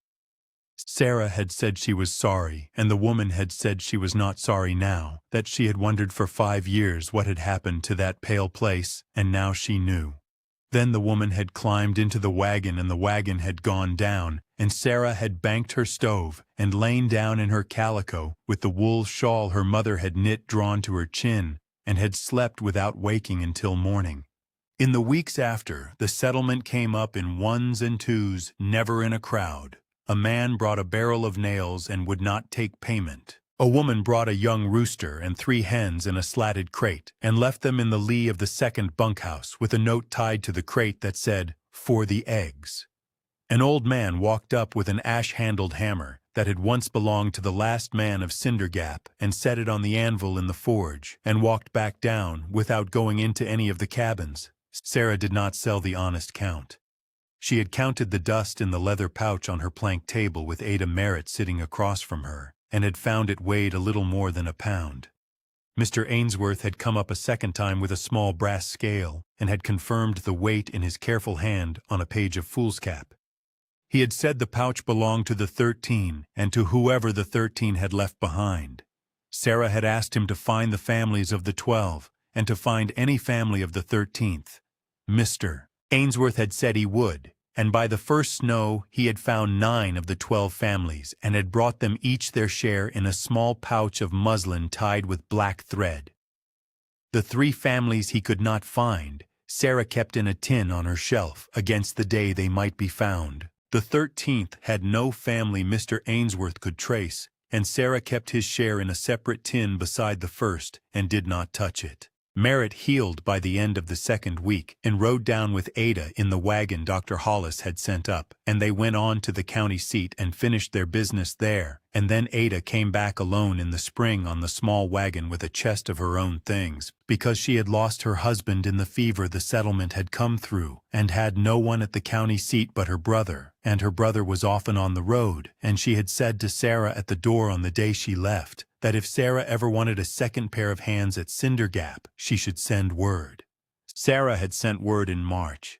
Sarah had said she was sorry, and the woman had said she was not sorry now, that she had wondered for 5 years what had happened to that pale place, and now she knew. Then the woman had climbed into the wagon and the wagon had gone down, and Sarah had banked her stove and lain down in her calico with the wool shawl her mother had knit drawn to her chin, and had slept without waking until morning. In the weeks after, the settlement came up in 1s and 2s, never in a crowd. A man brought a barrel of nails and would not take payment. A woman brought a young rooster and 3 hens in a slatted crate, and left them in the lee of the 2nd bunkhouse with a note tied to the crate that said, "For the eggs." An old man walked up with an ash-handled hammer that had once belonged to the last man of Cinder Gap and set it on the anvil in the forge, and walked back down without going into any of the cabins. Sarah did not sell the honest count. She had counted the dust in the leather pouch on her plank table with Ada Merritt sitting across from her, and had found it weighed a little more than a pound. Mr. Ainsworth had come up a second time with a small brass scale, and had confirmed the weight in his careful hand on a page of foolscap. He had said the pouch belonged to the 13, and to whoever the 13 had left behind. Sarah had asked him to find the families of the 12, and to find any family of the 13th. Mr. Ainsworth had said he would, and by the first snow he had found 9 of the 12 families and had brought them each their share in a small pouch of muslin tied with black thread. The 3 families he could not find, Sarah kept in a tin on her shelf against the day they might be found. The 13th had no family Mr. Ainsworth could trace, and Sarah kept his share in a separate tin beside the first and did not touch it. Merritt healed by the end of the 2nd week and rode down with Ada in the wagon Dr. Hollis had sent up, and they went on to the county seat and finished their business there, and then Ada came back alone in the spring on the small wagon with a chest of her own things, because she had lost her husband in the fever the settlement had come through, and had no one at the county seat but her brother, and her brother was often on the road, and she had said to Sarah at the door on the day she left, that if Sarah ever wanted a second pair of hands at Cinder Gap, she should send word. Sarah had sent word in March.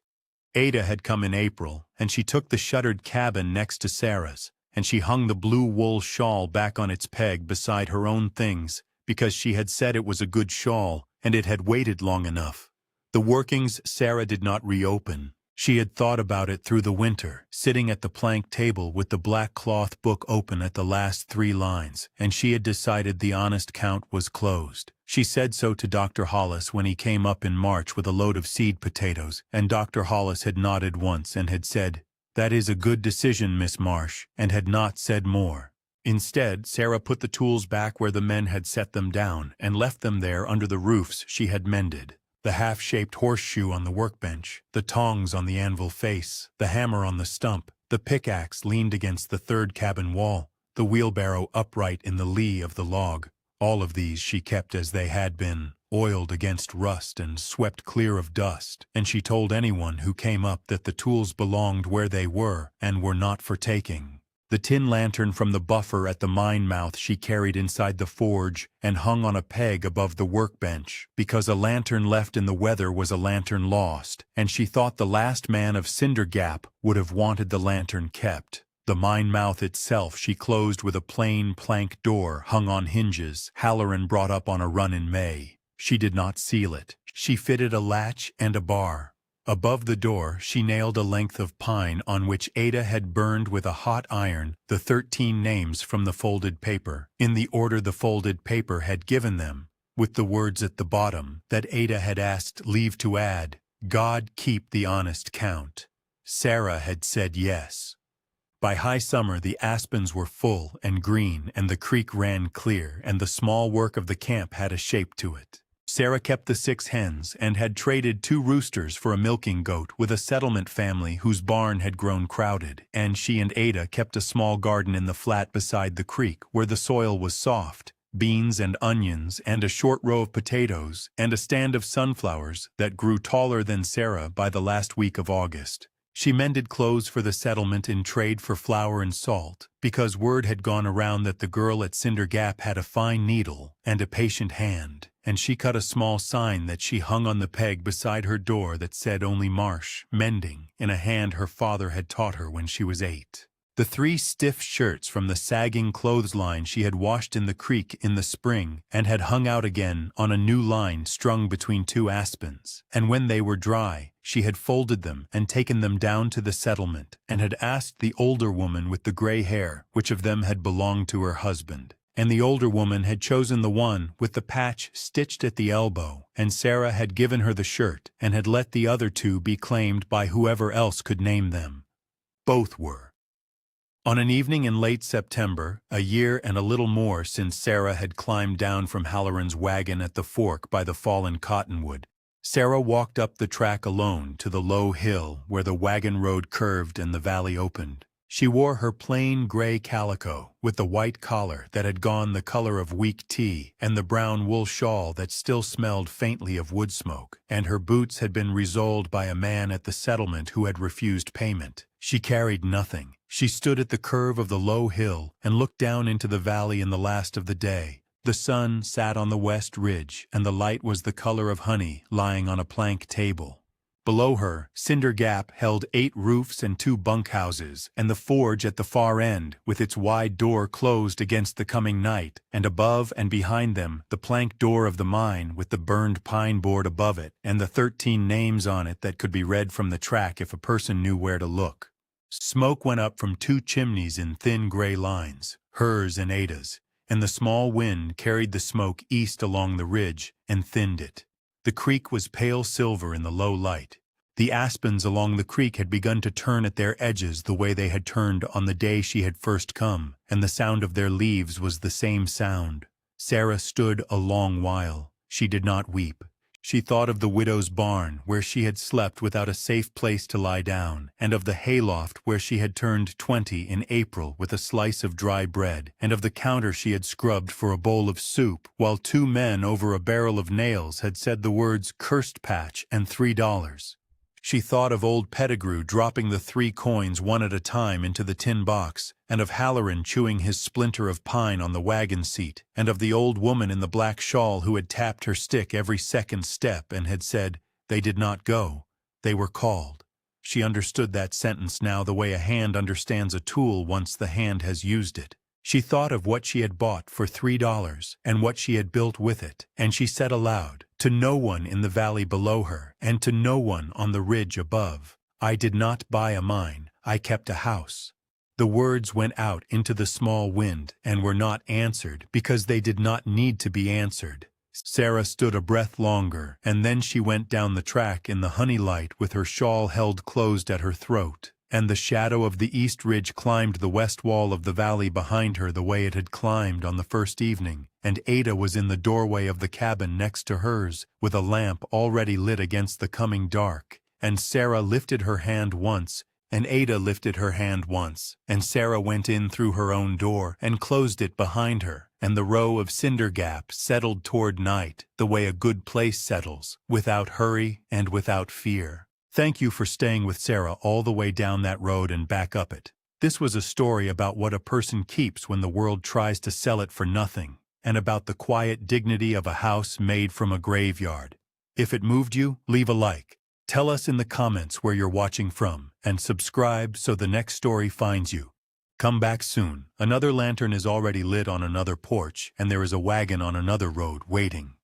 Ada had come in April, and she took the shuttered cabin next to Sarah's, and she hung the blue wool shawl back on its peg beside her own things, because she had said it was a good shawl, and it had waited long enough. The workings Sarah did not reopen. She had thought about it through the winter, sitting at the plank table with the black cloth book open at the last 3 lines, and she had decided the honest count was closed. She said so to Dr. Hollis when he came up in March with a load of seed potatoes, and Dr. Hollis had nodded once and had said, "That is a good decision, Miss Marsh," and had not said more. Instead, Sarah put the tools back where the men had set them down, and left them there under the roofs she had mended. The half-shaped horseshoe on the workbench, the tongs on the anvil face, the hammer on the stump, the pickaxe leaned against the 3rd cabin wall, the wheelbarrow upright in the lee of the log. All of these she kept as they had been, oiled against rust and swept clear of dust, and she told anyone who came up that the tools belonged where they were and were not for taking. The tin lantern from the buffer at the mine mouth she carried inside the forge and hung on a peg above the workbench, because a lantern left in the weather was a lantern lost, and she thought the last man of Cinder Gap would have wanted the lantern kept. The mine mouth itself she closed with a plain plank door hung on hinges Halloran brought up on a run in May. She did not seal it. She fitted a latch and a bar. Above the door she nailed a length of pine on which Ada had burned with a hot iron the 13 names from the folded paper, in the order the folded paper had given them, with the words at the bottom that Ada had asked leave to add, God keep the honest count. Sarah had said yes. By high summer the aspens were full and green and the creek ran clear and the small work of the camp had a shape to it. Sarah kept the 6 hens and had traded 2 roosters for a milking goat with a settlement family whose barn had grown crowded, and she and Ada kept a small garden in the flat beside the creek where the soil was soft, beans and onions and a short row of potatoes and a stand of sunflowers that grew taller than Sarah by the last week of August. She mended clothes for the settlement in trade for flour and salt, because word had gone around that the girl at Cinder Gap had a fine needle and a patient hand, and she cut a small sign that she hung on the peg beside her door that said only Marsh, mending, in a hand her father had taught her when she was 8. The 3 stiff shirts from the sagging clothesline she had washed in the creek in the spring and had hung out again on a new line strung between 2 aspens, and when they were dry, she had folded them and taken them down to the settlement and had asked the older woman with the gray hair which of them had belonged to her husband. And the older woman had chosen the one with the patch stitched at the elbow, and Sarah had given her the shirt and had let the other 2 be claimed by whoever else could name them. Both were. On an evening in late September, a year and a little more since Sarah had climbed down from Halloran's wagon at the fork by the fallen cottonwood, Sarah walked up the track alone to the low hill where the wagon road curved and the valley opened. She wore her plain gray calico with the white collar that had gone the color of weak tea and the brown wool shawl that still smelled faintly of wood smoke, and her boots had been resoled by a man at the settlement who had refused payment. She carried nothing. She stood at the curve of the low hill and looked down into the valley in the last of the day. The sun sat on the west ridge, and the light was the color of honey lying on a plank table. Below her, Cinder Gap held 8 roofs and 2 bunkhouses, and the forge at the far end, with its wide door closed against the coming night, and above and behind them the plank door of the mine with the burned pine board above it, and the 13 names on it that could be read from the track if a person knew where to look. Smoke went up from 2 chimneys in thin gray lines, hers and Ada's, and the small wind carried the smoke east along the ridge and thinned it. The creek was pale silver in the low light. The aspens along the creek had begun to turn at their edges the way they had turned on the day she had first come, and the sound of their leaves was the same sound. Sarah stood a long while. She did not weep. She thought of the widow's barn where she had slept without a safe place to lie down, and of the hayloft where she had turned 20 in April with a slice of dry bread, and of the counter she had scrubbed for a bowl of soup, while 2 men over a barrel of nails had said the words "cursed patch" and $3. She thought of old Pettigrew dropping the 3 coins one at a time into the tin box, and of Halloran chewing his splinter of pine on the wagon seat, and of the old woman in the black shawl who had tapped her stick every second step and had said, "They did not go, they were called." She understood that sentence now the way a hand understands a tool once the hand has used it. She thought of what she had bought for $3 and what she had built with it, and she said aloud, to no one in the valley below her, and to no one on the ridge above, "I did not buy a mine, I kept a house." The words went out into the small wind and were not answered because they did not need to be answered. Sarah stood a breath longer, and then she went down the track in the honey light with her shawl held closed at her throat, and the shadow of the east ridge climbed the west wall of the valley behind her the way it had climbed on the first evening, and Ada was in the doorway of the cabin next to hers, with a lamp already lit against the coming dark, and Sarah lifted her hand once, and Ada lifted her hand once, and Sarah went in through her own door and closed it behind her, and the row of Cinder Gap settled toward night the way a good place settles, without hurry and without fear. Thank you for staying with Sarah all the way down that road and back up it. This was a story about what a person keeps when the world tries to sell it for nothing, and about the quiet dignity of a house made from a graveyard. If it moved you, leave a like. Tell us in the comments where you're watching from, and subscribe so the next story finds you. Come back soon. Another lantern is already lit on another porch, and there is a wagon on another road waiting.